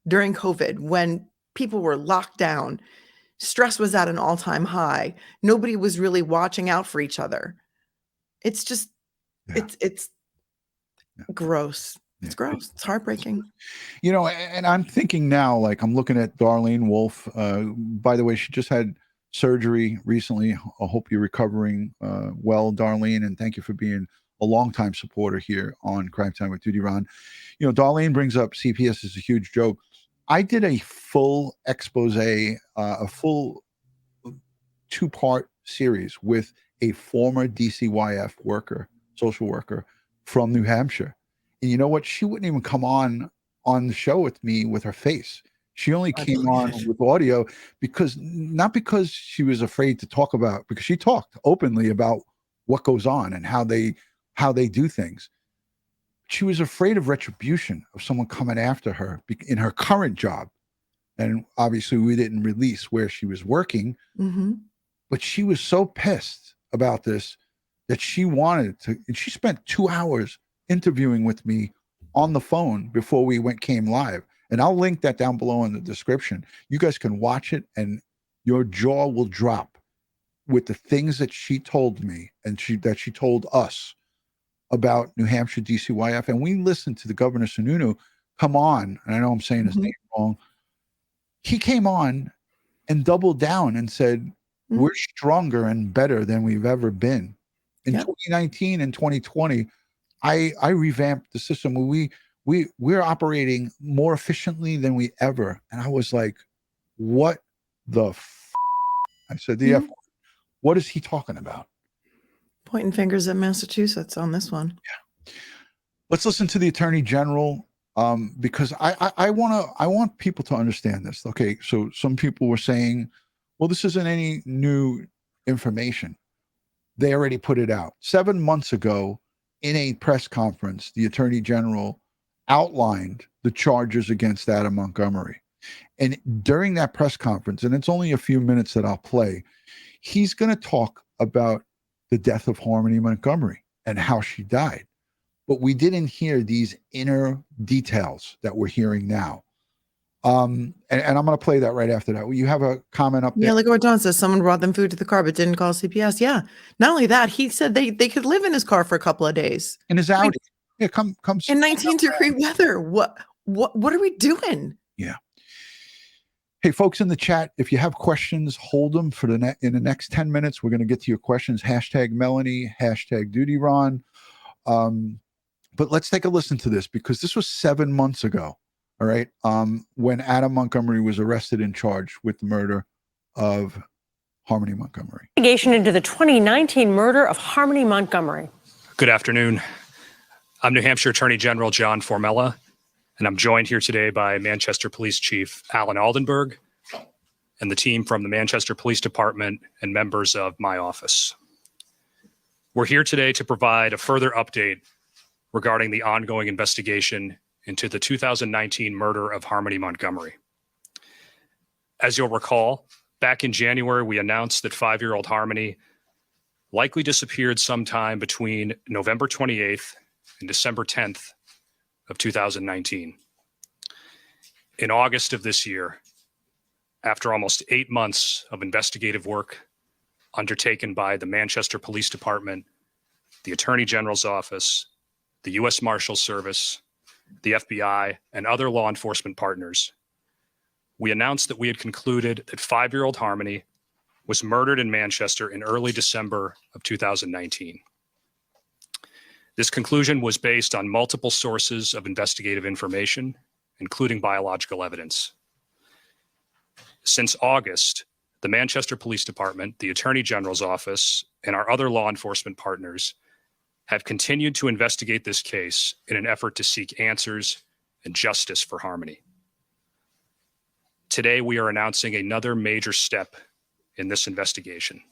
during COVID, when people were locked down, stress was at an all-time high, nobody was really watching out for each other. It's just, it's gross. It's gross. It's heartbreaking. You know, and I'm thinking now, like I'm looking at Darlene Wolf. By the way, she just had surgery recently. I hope you're recovering well, Darlene, and thank you for being a longtime supporter here on Crime Time with DutyRon. You know, Darlene brings up CPS is a huge joke. I did a full expose, a full 2-part series with a former DCYF worker, social worker from New Hampshire. And you know what? She wouldn't even come on the show with me with her face. She only came on with audio not because she was afraid to talk about, because she talked openly about what goes on and how they do things. She was afraid of retribution, of someone coming after her in her current job. And obviously we didn't release where she was working, but she was so pissed about this that she wanted to, and she spent 2 hours interviewing with me on the phone before we came live. And I'll link that down below in the description. You guys can watch it and your jaw will drop with the things that she told me and that she told us about New Hampshire DCYF. And we listened to the Governor Sununu come on, and I know I'm saying his name wrong. He came on and doubled down and said, we're stronger and better than we've ever been. In 2019 and 2020, I revamped the system where we're operating more efficiently than we ever. And I was like, what the I said, the F. What is he talking about? Pointing fingers at Massachusetts on this one. Yeah. Let's listen to the Attorney General, because I want people to understand this. Okay, so some people were saying, well, this isn't any new information. They already put it out. 7 months ago in a press conference, the Attorney General outlined the charges against Adam Montgomery. And during that press conference, and it's only a few minutes that I'll play, he's going to talk about the death of Harmony Montgomery and how she died. But we didn't hear these inner details that we're hearing now. And I'm going to play that right after that. You have a comment up there? Yeah, look at what Don says. Someone brought them food to the car but didn't call CPS. Yeah. Not only that, he said they could live in his car for a couple of days. In his Audi. Yeah, come. In 19-degree weather. What are we doing? Yeah. Hey, folks in the chat, if you have questions, hold them for in the next 10 minutes. We're going to get to your questions. Hashtag Melanie, hashtag DutyRon. But let's take a listen to this, because this was 7 months ago. All right. When Adam Montgomery was arrested and charged with the murder of Harmony Montgomery. Investigation into the 2019 murder of Harmony Montgomery. Good afternoon. I'm New Hampshire Attorney General John Formella, and I'm joined here today by Manchester Police Chief Alan Aldenberg and the team from the Manchester Police Department and members of my office. We're here today to provide a further update regarding the ongoing investigation into the 2019 murder of Harmony Montgomery. As you'll recall, back in January, we announced that 5-year-old Harmony likely disappeared sometime between November 28th and December 10th of 2019. In August of this year, after almost 8 months of investigative work undertaken by the Manchester Police Department, the Attorney General's Office, the U.S. Marshals Service, the FBI, and other law enforcement partners, we announced that we had concluded that 5-year-old Harmony was murdered in Manchester in early December of 2019. This conclusion was based on multiple sources of investigative information, including biological evidence. Since August, the Manchester Police Department, the Attorney General's Office, and our other law enforcement partners have continued to investigate this case in an effort to seek answers and justice for Harmony. Today, we are announcing another major step in this investigation.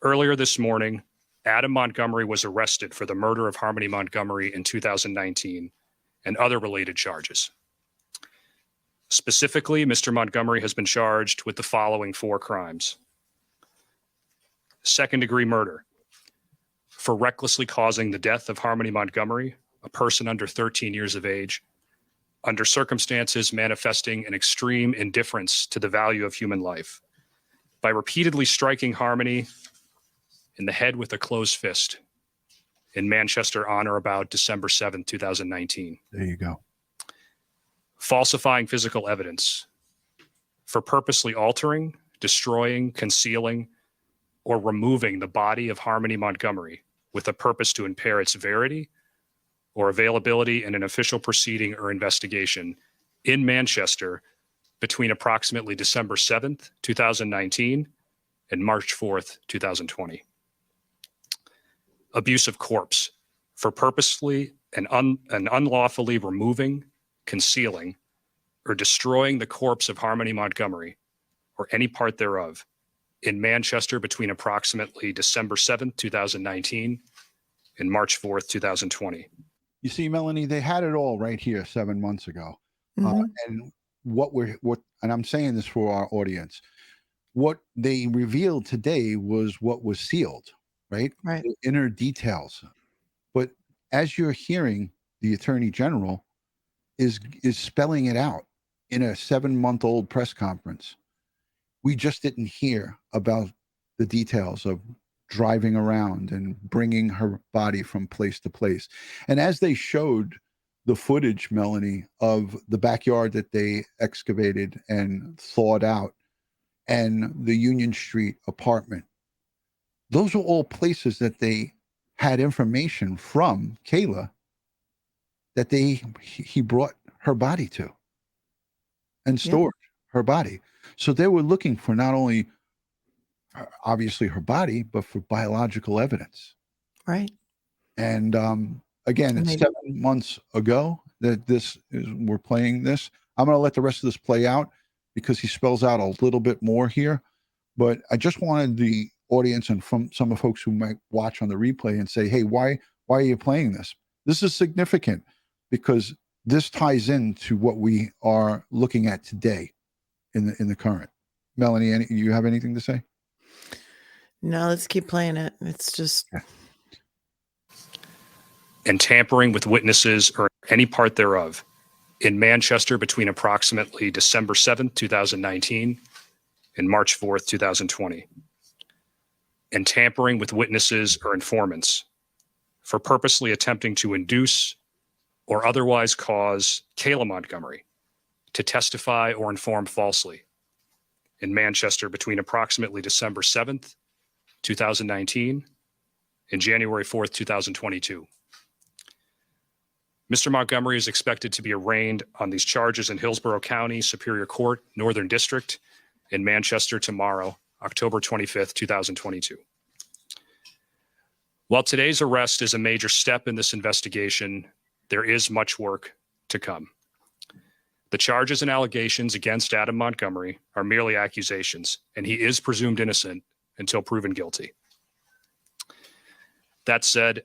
Earlier this morning, Adam Montgomery was arrested for the murder of Harmony Montgomery in 2019 and other related charges. Specifically, Mr. Montgomery has been charged with the following 4 crimes. Second-degree murder for recklessly causing the death of Harmony Montgomery, a person under 13 years of age, under circumstances manifesting an extreme indifference to the value of human life, by repeatedly striking Harmony in the head with a closed fist in Manchester on or about December 7th, 2019. There you go. Falsifying physical evidence for purposely altering, destroying, concealing, or removing the body of Harmony Montgomery with a purpose to impair its verity or availability in an official proceeding or investigation in Manchester between approximately December 7th, 2019 and March 4th, 2020. Abuse of corpse for purposefully and unlawfully removing, concealing, or destroying the corpse of Harmony Montgomery or any part thereof in Manchester between approximately December 7th, 2019 and March 4th, 2020. You see, Melanie, they had it all right here 7 months ago. And and I'm saying this for our audience, what they revealed today was what was sealed, right? Right. The inner details. But as you're hearing, the Attorney General is spelling it out in a 7-month-old press conference. We just didn't hear about the details of driving around and bringing her body from place to place. And as they showed the footage, Melanie, of the backyard that they excavated and thawed out and the Union Street apartment, those were all places that they had information from Kayla that he brought her body to and stored her body. So they were looking for not only obviously her body, but for biological evidence. Right. And again, it's 7 months ago that we're playing this. I'm going to let the rest of this play out because he spells out a little bit more here. But I just wanted the audience and from some of the folks who might watch on the replay and say, hey, why are you playing this? This is significant because this ties into what we are looking at today in the current. Melanie, you have anything to say? No, let's keep playing it. It's just. And tampering with witnesses or any part thereof in Manchester between approximately December 7th, 2019 and March 4th, 2020. And tampering with witnesses or informants for purposely attempting to induce or otherwise cause Kayla Montgomery to testify or inform falsely in Manchester between approximately December 7th, 2019 and January 4th, 2022. Mr. Montgomery is expected to be arraigned on these charges in Hillsborough County Superior Court, Northern District in Manchester tomorrow, October 25th, 2022. While today's arrest is a major step in this investigation, there is much work to come. The charges and allegations against Adam Montgomery are merely accusations, and he is presumed innocent until proven guilty. That said,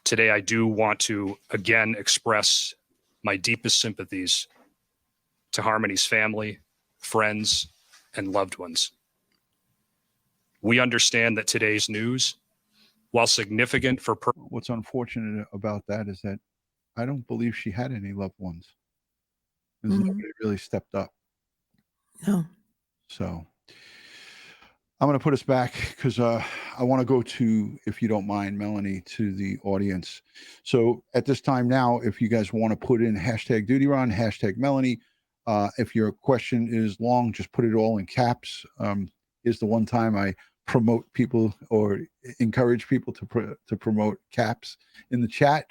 today I do want to again express my deepest sympathies to Harmony's family, friends, and loved ones. We understand that today's news while significant for What's unfortunate about that is that I don't believe she had any loved ones. Because nobody really stepped up. No. So I'm going to put us back because I want to go to, if you don't mind, Melanie, to the audience. So at this time now, if you guys want to put in hashtag DutyRon, hashtag Melanie, if your question is long, just put it all in caps. Is the one time I promote people or encourage people to promote caps in the chat.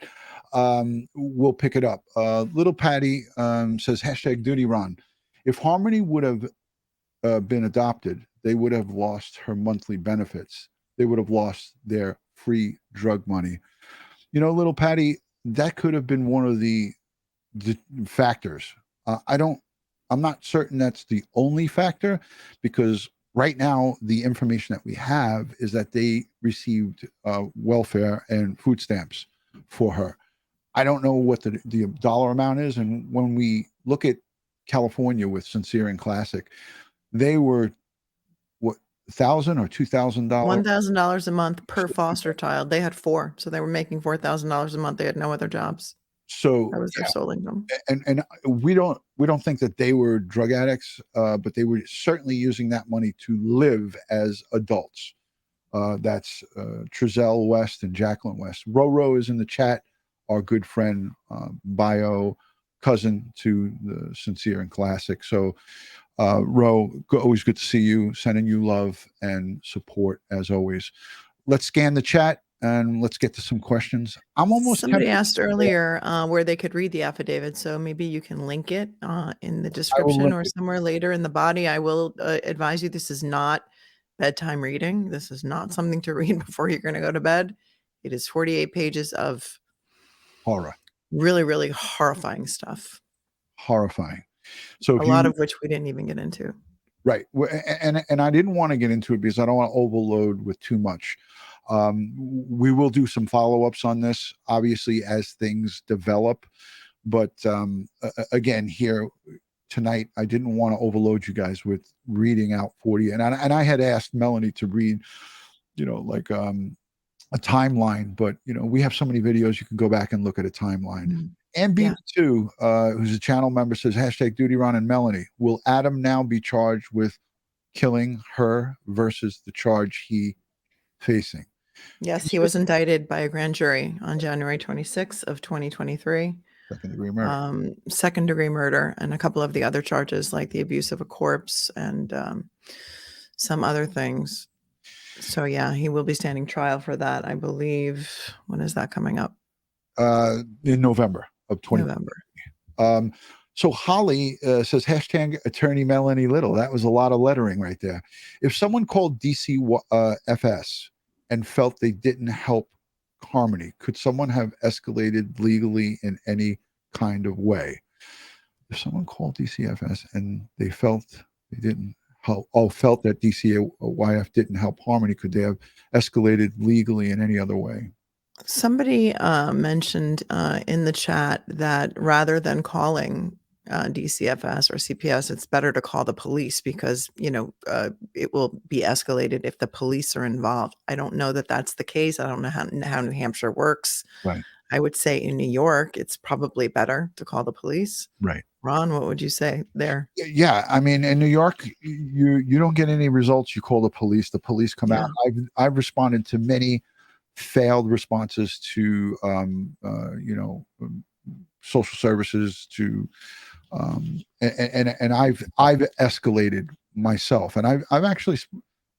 We'll pick it up. Little Patty says hashtag DutyRon. If Harmony would have been adopted, they would have lost her monthly benefits. They would have lost their free drug money. You know, Little Patty, that could have been one of the factors. I'm not certain that's the only factor, because right now the information that we have is that they received welfare and food stamps for her. I don't know what the dollar amount is. And when we look at California with Sincere and Classic, they were what, $1,000 or $2,000? $1,000 a month per foster child. They had 4, so they were making $4,000 a month. They had no other jobs. So that was their sole income. And we don't think that they were drug addicts, but they were certainly using that money to live as adults. That's Trezell West and Jacqueline West. Roro is in the chat. Our good friend, bio cousin to the Sincere and Classic. So, Ro, always good to see you. Sending you love and support as always. Let's scan the chat and let's get to some questions. I'm almost Somebody tempted- asked earlier where they could read the affidavit, so maybe you can link it in the description or somewhere later in the body. I will advise you, this is not bedtime reading. This is not something to read before you're going to go to bed. It is 48 pages of horror, really, really horrifying stuff. Horrifying. So a lot of which we didn't even get into. Right. And I didn't want to get into it because I don't want to overload with too much. We will do some follow-ups on this, obviously, as things develop. But again, here tonight, I didn't want to overload you guys with reading out 40. And I had asked Melanie to read, like a timeline. But, we have so many videos, you can go back and look at a timeline. And BB2, who's a channel member, says, hashtag DutyRon and Melanie. Will Adam now be charged with killing her versus the charge he facing? Yes, he was indicted by a grand jury on January 26th of 2023. Second-degree murder. Second-degree murder, and a couple of the other charges like the abuse of a corpse and some other things. So yeah, he will be standing trial for that. I believe. When is that coming up? In November of 2020. So Holly says, hashtag attorney Melanie Little. That was a lot of lettering right there. If someone called DCFS and felt they didn't help Harmony, could someone have escalated legally in any kind of way? If someone called DCFS and they felt they didn't help, felt that DCYF didn't help Harmony, could they have escalated legally in any other way? Somebody mentioned in the chat that rather than calling DCFS or CPS, it's better to call the police because, it will be escalated if the police are involved. I don't know that that's the case. I don't know how New Hampshire works. Right. I would say in New York, it's probably better to call the police. Right. Ron, what would you say there? Yeah, I mean, in New York, you don't get any results. You call the police come out. I've responded to many failed responses to social services to and I've escalated myself, and I've actually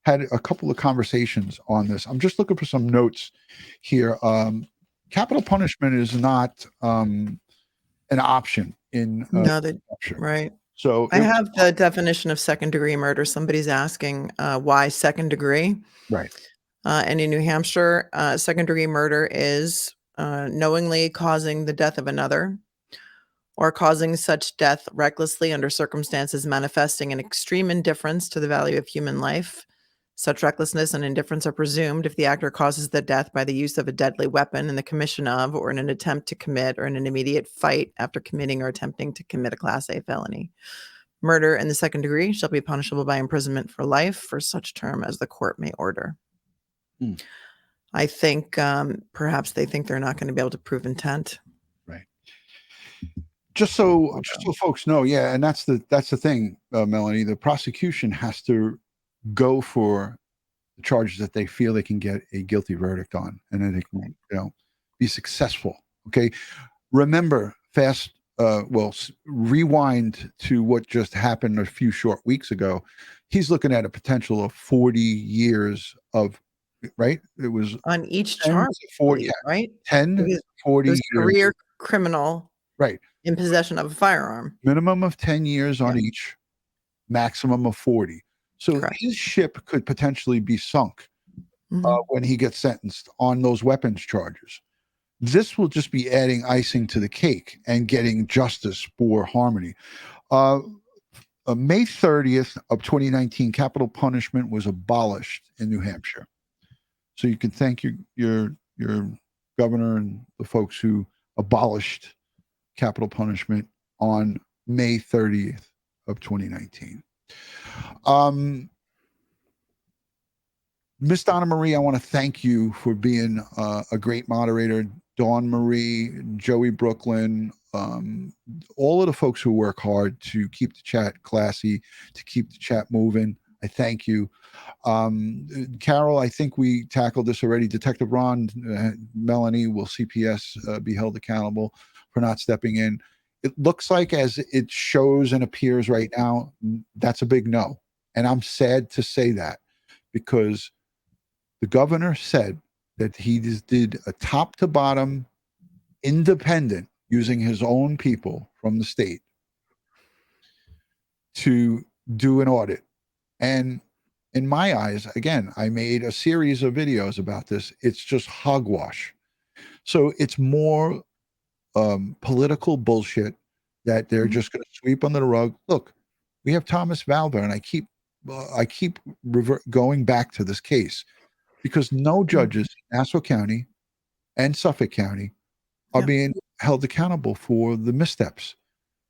had a couple of conversations on this. I'm just looking for some notes here. Capital punishment is not an option in right. So I have the definition of second degree murder. Somebody's asking why second degree. Right. And in New Hampshire, second degree murder is knowingly causing the death of another or causing such death recklessly under circumstances manifesting an extreme indifference to the value of human life. Such recklessness and indifference are presumed if the actor causes the death by the use of a deadly weapon in the commission of or in an attempt to commit or in an immediate fight after committing or attempting to commit a Class A felony. Murder in the second degree shall be punishable by imprisonment for life for such term as the court may order. I think perhaps they think they're not going to be able to prove intent. Right. Just so folks know, yeah, and that's the thing, Melanie. The prosecution has to go for the charges that they feel they can get a guilty verdict on, and then they can, be successful. Okay. Remember, rewind to what just happened a few short weeks ago. He's looking at a potential of 40 years of, right? It was on each 10 charge, to 40, right? 10 It was, to 40 it was years. career criminal, Right. in possession of a firearm. Minimum of 10 years on each, maximum of 40. So Correct. his ship could potentially be sunk when he gets sentenced on those weapons charges. This will just be adding icing to the cake and getting justice for Harmony. May 30th of 2019, capital punishment was abolished in New Hampshire. So you can thank your governor and the folks who abolished capital punishment on May 30th of 2019. Miss Donna Marie, I want to thank you for being a great moderator. Dawn Marie, Joey Brooklyn, all of the folks who work hard to keep the chat classy, to keep the chat moving. I thank you. Carol, I think we tackled this already. Detective Ron, Melanie, will CPS be held accountable for not stepping in? It looks like, as it shows and appears right now, that's a big no. And I'm sad to say that, because the governor said that he just did a top to bottom independent, using his own people from the state to do an audit. And in my eyes, again, I made a series of videos about this. It's just hogwash. So it's more political bullshit that they're just going to sweep under the rug. Look, we have Thomas Valver, and I keep going back to this case, because no judges in Nassau County and Suffolk County are being held accountable for the missteps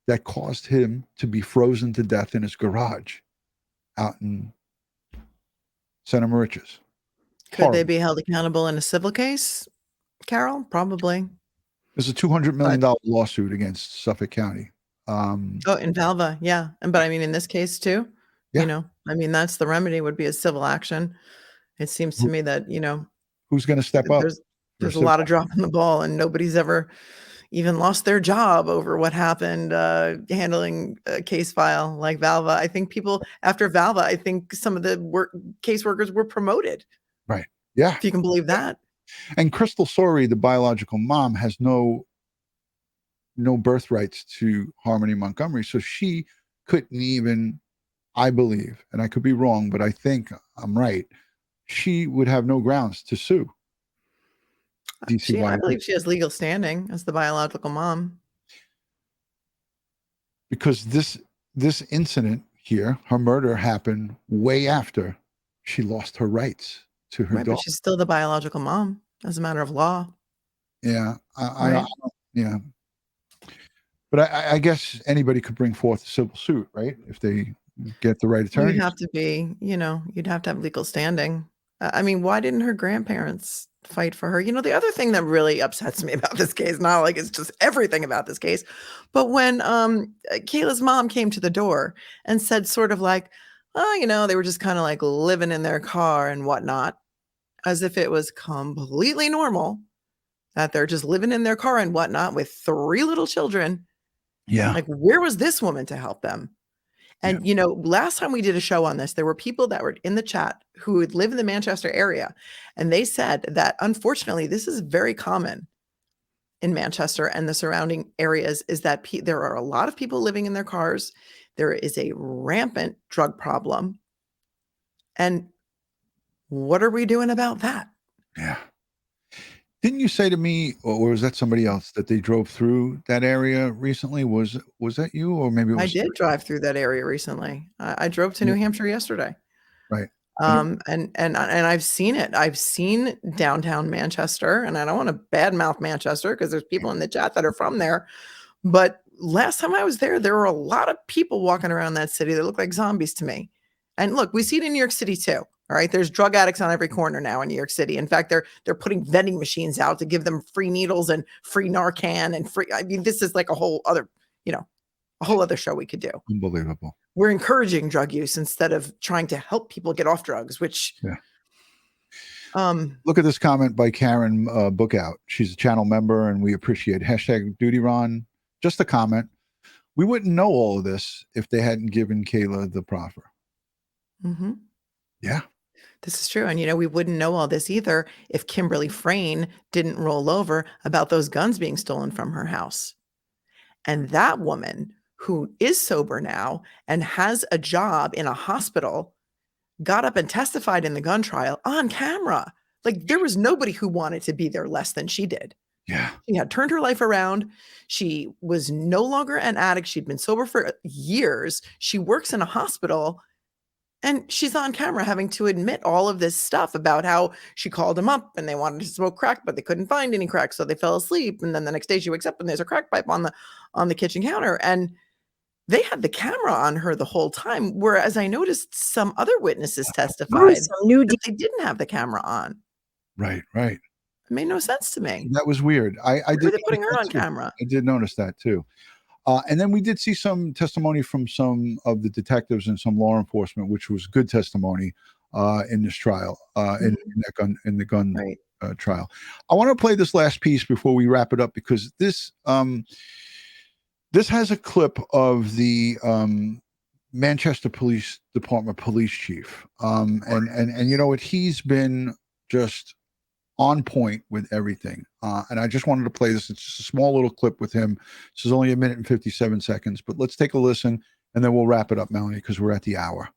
that caused him to be frozen to death in his garage out in Center Moriches. Could they be held accountable in a civil case, Carol? Probably. There's a $200 million lawsuit against Suffolk County. In Valva, yeah. But I mean, in this case too, that's the remedy, would be a civil action. It seems to me that, who's going to step up? There's a lot of dropping the ball, and nobody's ever even lost their job over what happened handling a case file like Valva. I think people after Valva, I think some of the caseworkers were promoted. Right. Yeah. If you can believe that. And Crystal Sorey, the biological mom, has no birthrights to Harmony Montgomery. So she couldn't even, I believe, and I could be wrong, but I think I'm right, she would have no grounds to sue. I believe she has legal standing as the biological mom. Because this incident here, her murder, happened way after she lost her rights to her daughter. But she's still the biological mom as a matter of law. Yeah. Yeah. But I guess anybody could bring forth a civil suit, right? If they get the right attorney. You'd have to be, you'd have to have legal standing. I mean, why didn't her grandparents fight for her? The other thing that really upsets me about this case, not like it's just everything about this case, but when Kayla's mom came to the door and said sort of like, oh, they were just kind of like living in their car and whatnot, as if it was completely normal that they're just living in their car and whatnot with 3 little children. Yeah. Like, where was this woman to help them? And, last time we did a show on this, there were people that were in the chat who would live in the Manchester area. And they said that, unfortunately, this is very common in Manchester and the surrounding areas, is that there are a lot of people living in their cars. There is a rampant drug problem. And what are we doing about that? Yeah. Didn't you say to me, or was that somebody else, that they drove through that area recently? Was that you, or maybe it was? I did drive through that area recently. I drove to New Hampshire yesterday. Right. And I've seen it. I've seen downtown Manchester, and I don't want to badmouth Manchester because there's people in the chat that are from there. But last time I was there were a lot of people walking around that city that look like zombies to me. And look, we see it in New York City too, All right. There's drug addicts on every corner now in New York City. In fact, they're putting vending machines out to give them free needles and free Narcan and free. I mean, this is like a whole other show we could do. Unbelievable. We're encouraging drug use instead of trying to help people get off drugs, which look at this comment by Karen Bookout. She's a channel member and we appreciate #DutyRon. Just a comment. We wouldn't know all of this if they hadn't given Kayla the proffer. Mm-hmm. Yeah. This is true. And, we wouldn't know all this either if Kimberly Frayne didn't roll over about those guns being stolen from her house. And that woman, who is sober now and has a job in a hospital, got up and testified in the gun trial on camera. Like, there was nobody who wanted to be there less than she did. Yeah. She had turned her life around. She was no longer an addict. She'd been sober for years. She works in a hospital. And she's on camera having to admit all of this stuff about how she called him up and they wanted to smoke crack, but they couldn't find any crack. So they fell asleep. And then the next day she wakes up and there's a crack pipe on the kitchen counter. And they had the camera on her the whole time. Whereas I noticed some other witnesses testified that they didn't have the camera on. Right. It made no sense to me. That was weird. I did putting her on camera. I did notice that too. And then we did see some testimony from some of the detectives and some law enforcement, which was good testimony in this trial, in the gun trial. I want to play this last piece before we wrap it up because this has a clip of the Manchester Police Department police chief, and you know what, he's been just on point with everything. And I just wanted to play this. It's just a small little clip with him. This is only 1 minute and 57 seconds, but let's take a listen and then we'll wrap it up, Melanie, because we're at the hour.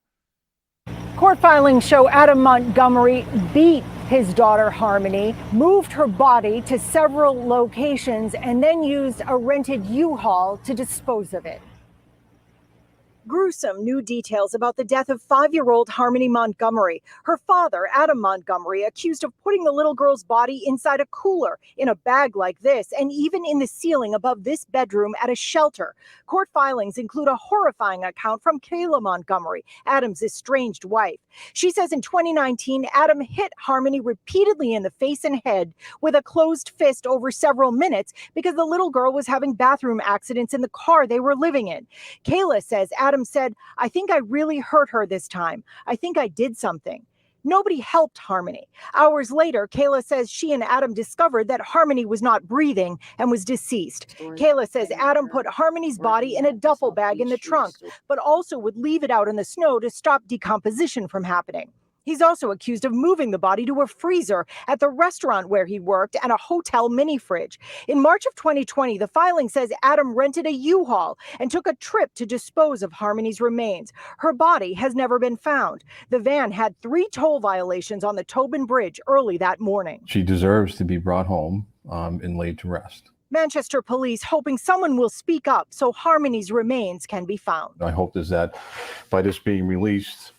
Court filings show Adam Montgomery beat his daughter Harmony, moved her body to several locations, and then used a rented U-Haul to dispose of it. Gruesome new details about the death of 5-year-old Harmony Montgomery. Her father, Adam Montgomery, accused of putting the little girl's body inside a cooler in a bag like this, and even in the ceiling above this bedroom at a shelter. Court filings include a horrifying account from Kayla Montgomery, Adam's estranged wife. She says in 2019, Adam hit Harmony repeatedly in the face and head with a closed fist over several minutes because the little girl was having bathroom accidents in the car they were living in. Kayla says Adam said, "I think I really hurt her this time. I think I did something." Nobody helped Harmony. Hours later, Kayla says she and Adam discovered that Harmony was not breathing and was deceased. Kayla says Adam put Harmony's body in a duffel bag in the trunk, but also would leave it out in the snow to stop decomposition from happening. He's also accused of moving the body to a freezer at the restaurant where he worked and a hotel mini fridge. In March of 2020, the filing says Adam rented a U-Haul and took a trip to dispose of Harmony's remains. Her body has never been found. The van had 3 toll violations on the Tobin Bridge early that morning. She deserves to be brought home and laid to rest. Manchester police hoping someone will speak up so Harmony's remains can be found. My hope is that by this being released,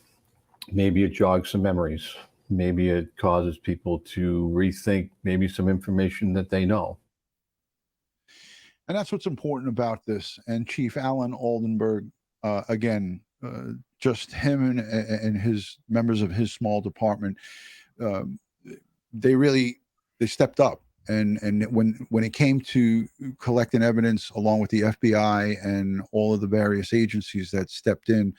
maybe it jogs some memories. Maybe it causes people to rethink maybe some information that they know. And that's what's important about this. And Chief Alan Aldenberg, again, just him and his members of his small department, they stepped up. And when it came to collecting evidence along with the FBI and all of the various agencies that stepped in,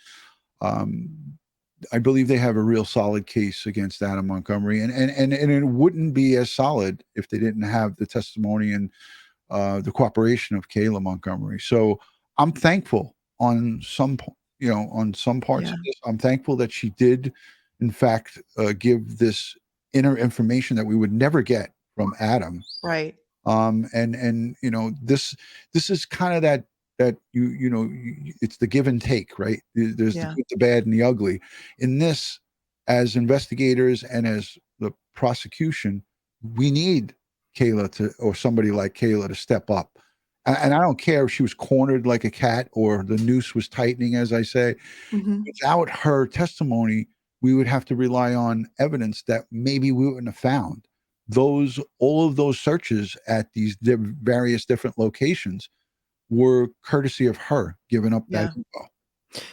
I believe they have a real solid case against Adam Montgomery, and it wouldn't be as solid if they didn't have the testimony and the cooperation of Kayla Montgomery. So I'm thankful on some parts of this. I'm thankful that she did, in fact, give this inner information that we would never get from Adam. Right. And this is kind of that it's the give and take, right? There's the good, the bad, and the ugly. In this, as investigators and as the prosecution, we need Kayla or somebody like Kayla to step up. And I don't care if she was cornered like a cat or the noose was tightening, as I say. Mm-hmm. Without her testimony, we would have to rely on evidence that maybe we wouldn't have found. All of those searches at these various different locations were courtesy of her giving up that info.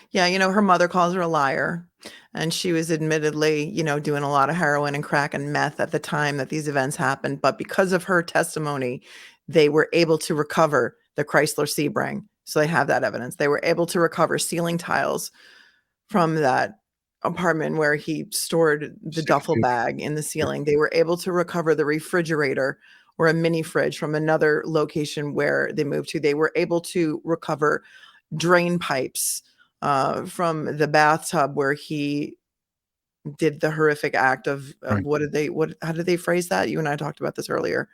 Yeah, her mother calls her a liar. And she was admittedly, doing a lot of heroin and crack and meth at the time that these events happened. But because of her testimony, they were able to recover the Chrysler Sebring. So they have that evidence. They were able to recover ceiling tiles from that apartment where he stored the duffel bag in the ceiling. They were able to recover the refrigerator or a mini fridge from another location where they moved to. They were able to recover drain pipes from the bathtub where he did the horrific act of Right. how did they phrase that? You and I talked about this earlier,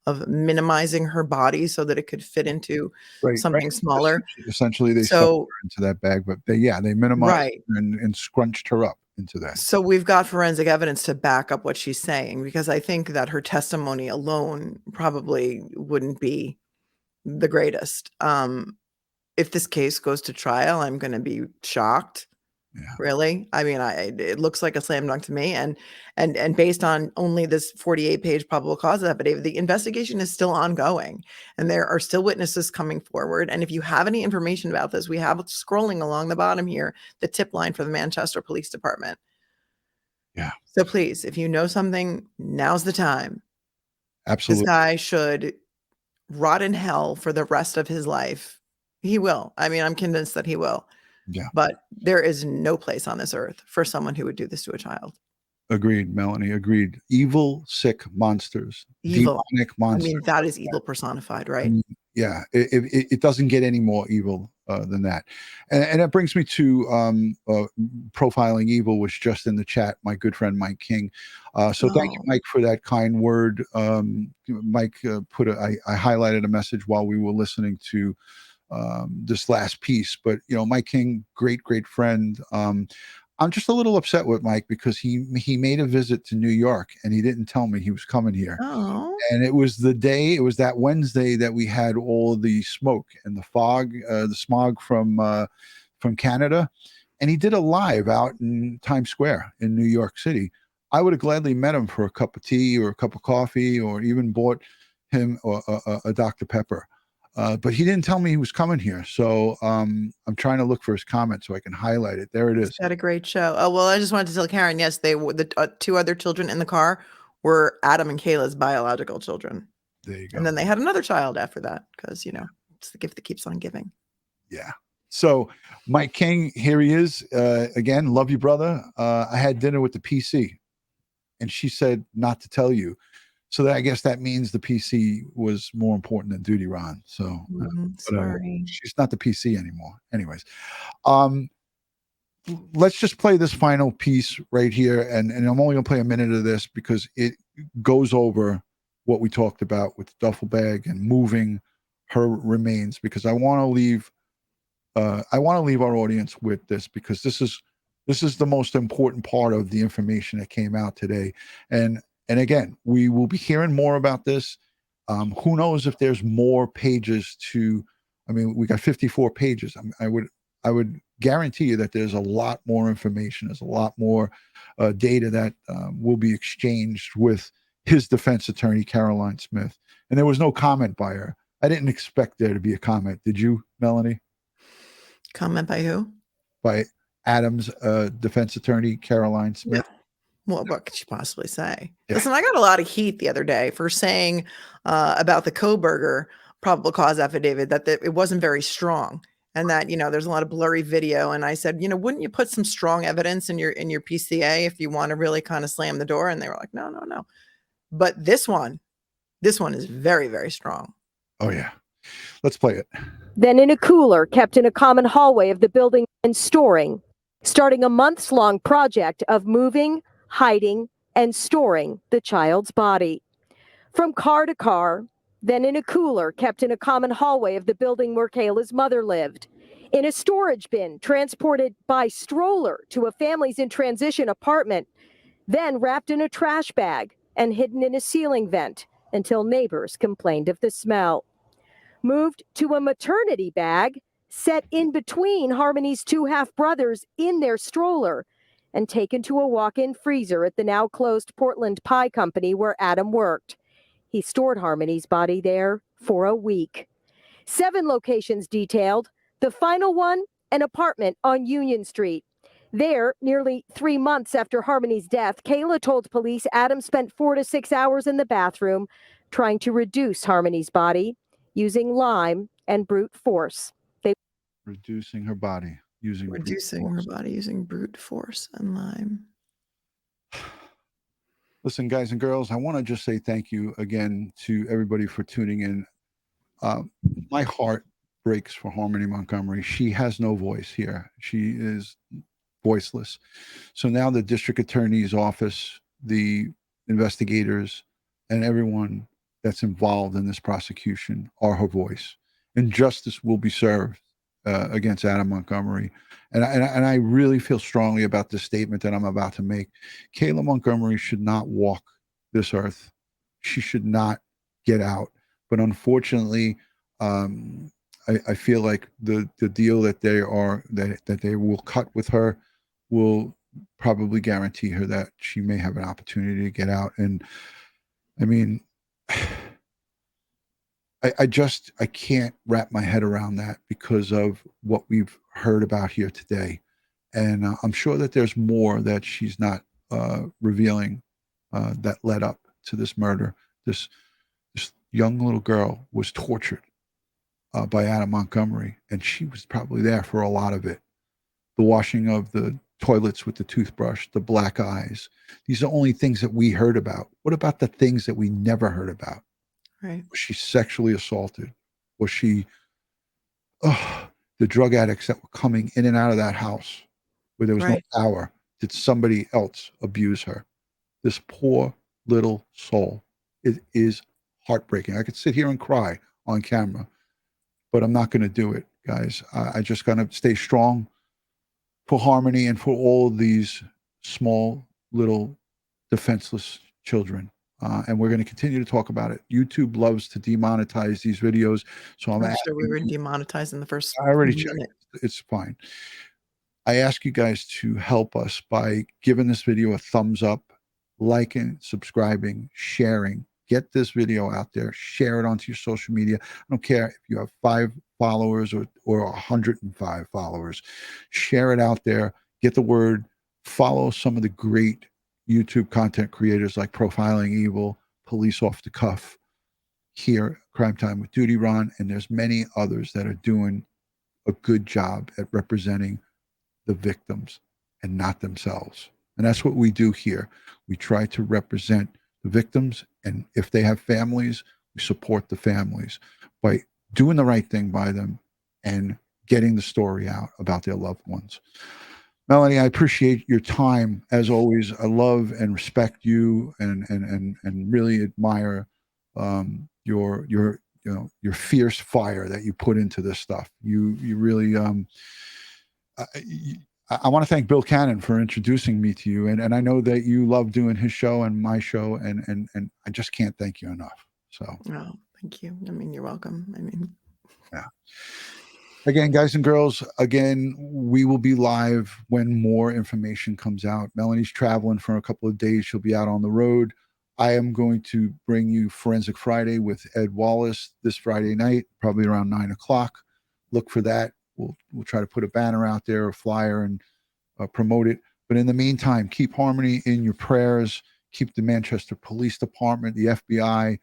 of minimizing her body so that it could fit into something smaller. Essentially, they stuffed her into that bag, but they minimized her and scrunched her up into that. So we've got forensic evidence to back up what she's saying, because I think that her testimony alone probably wouldn't be the greatest. If this case goes to trial, I'm going to be shocked. Yeah. Really? I mean, it looks like a slam dunk to me. And based on only this 48-page probable cause affidavit, the investigation is still ongoing, and there are still witnesses coming forward. And if you have any information about this, we have scrolling along the bottom here the tip line for the Manchester Police Department. Yeah. So please, if you know something, now's the time. Absolutely. This guy should rot in hell for the rest of his life. He will. I mean, I'm convinced that he will. Yeah. But there is no place on this earth for someone who would do this to a child. Agreed, Melanie. Agreed. Evil, sick monsters. Evil. Demonic monsters. I mean, that is evil personified, right? I mean, yeah. It doesn't get any more evil than that. And that brings me to profiling evil, was just in the chat, my good friend Mike King. So thank you, Mike, for that kind word. Mike I highlighted a message while we were listening to this last piece, but Mike King, great friend. I'm just a little upset with Mike because he made a visit to New York and he didn't tell me he was coming here. Oh. And it was that Wednesday that we had all the smoke and the fog, the smog from Canada, and he did a live out in Times Square in New York City. I would have gladly met him for a cup of tea or a cup of coffee, or even bought him a Dr. Pepper. But he didn't tell me he was coming here. So I'm trying to look for his comment so I can highlight it. There it is. Had a great show. Oh, well, I just wanted to tell Karen, yes, the two other children in the car were Adam and Kayla's biological children. There you go. And then they had another child after that because, it's the gift that keeps on giving. Yeah. So Mike King, here he is. Again, love you, brother. I had dinner with the PC and she said not to tell you. So I guess that means the PC was more important than DutyRon. So sorry. She's not the PC anymore. Anyways, let's just play this final piece right here. And I'm only going to play a minute of this because it goes over what we talked about with the duffel bag and moving her remains, because I want to leave our audience with this, because this is the most important part of the information that came out today. And again, we will be hearing more about this. Who knows if there's more pages to, we got 54 pages. I would guarantee you that there's a lot more information. There's a lot more data that will be exchanged with his defense attorney, Caroline Smith. And there was no comment by her. I didn't expect there to be a comment. Did you, Melanie? Comment by who? By Adam's defense attorney, Caroline Smith. Yeah. Well, what could you possibly say? Yeah. Listen, I got a lot of heat the other day for saying about the Koberger probable cause affidavit that it wasn't very strong, and that there's a lot of blurry video. And I said, wouldn't you put some strong evidence in your PCA if you want to really kind of slam the door? And they were like, no. But this one is very, very strong. Oh yeah, let's play it. Then in a cooler kept in a common hallway of the building and storing, starting a months-long project of moving, hiding, and storing the child's body. From car to car, then in a cooler kept in a common hallway of the building where Kayla's mother lived. In a storage bin transported by stroller to a family's in transition apartment, then wrapped in a trash bag and hidden in a ceiling vent until neighbors complained of the smell. Moved to a maternity bag, set in between Harmony's two half-brothers in their stroller, and taken to a walk-in freezer at the now closed Portland Pie Company where Adam worked. He stored Harmony's body there for a week. 7 locations detailed. The final one, an apartment on Union Street. There, nearly 3 months after Harmony's death, Kayla told police Adam spent 4 to 6 hours in the bathroom trying to reduce Harmony's body using lime and brute force. Reducing her body using brute force and lime. Listen, guys and girls, I want to just say thank you again to everybody for tuning in. My heart breaks for Harmony Montgomery. She has no voice here. She is voiceless. So now the district attorney's office, the investigators, and everyone that's involved in this prosecution are her voice, and justice will be served against Adam Montgomery. And I really feel strongly about this statement that I'm about to make. Kayla Montgomery should not walk this earth. She should not get out. But unfortunately, I feel like the deal that they will cut with her will probably guarantee her that she may have an opportunity to get out. And I mean, I can't wrap my head around that because of what we've heard about here today. And I'm sure that there's more that she's not revealing that led up to this murder. This young little girl was tortured by Adam Montgomery, and she was probably there for a lot of it. The washing of the toilets with the toothbrush, the black eyes. These are only things that we heard about. What about the things that we never heard about? Right. Was she sexually assaulted? Was she the drug addicts that were coming in and out of that house where there was no power? Did somebody else abuse her? This poor little soul. It is heartbreaking. I could sit here and cry on camera, but I'm not going to do it, guys. I just got to stay strong for Harmony and for all of these small little defenseless children. And we're going to continue to talk about it. YouTube loves to demonetize these videos. So I'm sure we were demonetized in the first I already minute. checked. It's fine. I ask you guys to help us by giving this video a thumbs up, liking, subscribing, sharing. Get this video out there. Share it onto your social media. I don't care if you have 5 followers or 105 followers. Share it out there. Get the word. Follow some of the great YouTube content creators like Profiling Evil, Police Off the Cuff, here, Crime Time with DutyRon, and there's many others that are doing a good job at representing the victims and not themselves. And that's what we do here. We try to represent the victims, and if they have families, we support the families by doing the right thing by them and getting the story out about their loved ones. Melanie, I appreciate your time as always. I love and respect you and really admire your fierce fire that you put into this stuff. You really I want to thank Bill Cannon for introducing me to you, and I know that you love doing his show and my show, and I just can't thank you enough. So thank you. I mean, you're welcome. I mean, yeah. Again, guys and girls, we will be live when more information comes out. Melanie's traveling for a couple of days. She'll be out on the road. I am going to bring you Forensic Friday with Ed Wallace this Friday night, probably around 9 o'clock. Look for that. We'll try to put a banner out there, a flyer, and promote it. But in the meantime, keep Harmony in your prayers. Keep the Manchester Police Department, the FBI,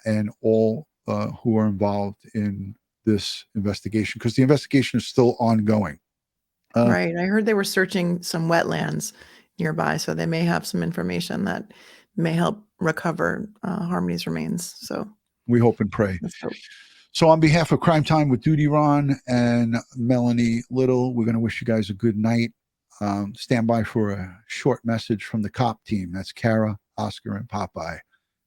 and all who are involved in this investigation, because the investigation is still ongoing. Right. I heard they were searching some wetlands nearby, so they may have some information that may help recover Harmony's remains. So we hope and pray. So on behalf of Crime Time with DutyRon and Melanie Little, we're going to wish you guys a good night. Stand by for a short message from the cop team. That's Kara, Oscar, and Popeye.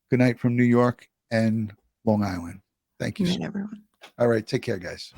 Good night from New York and Long Island. Thank you. Good night, everyone. All right. Take care, guys.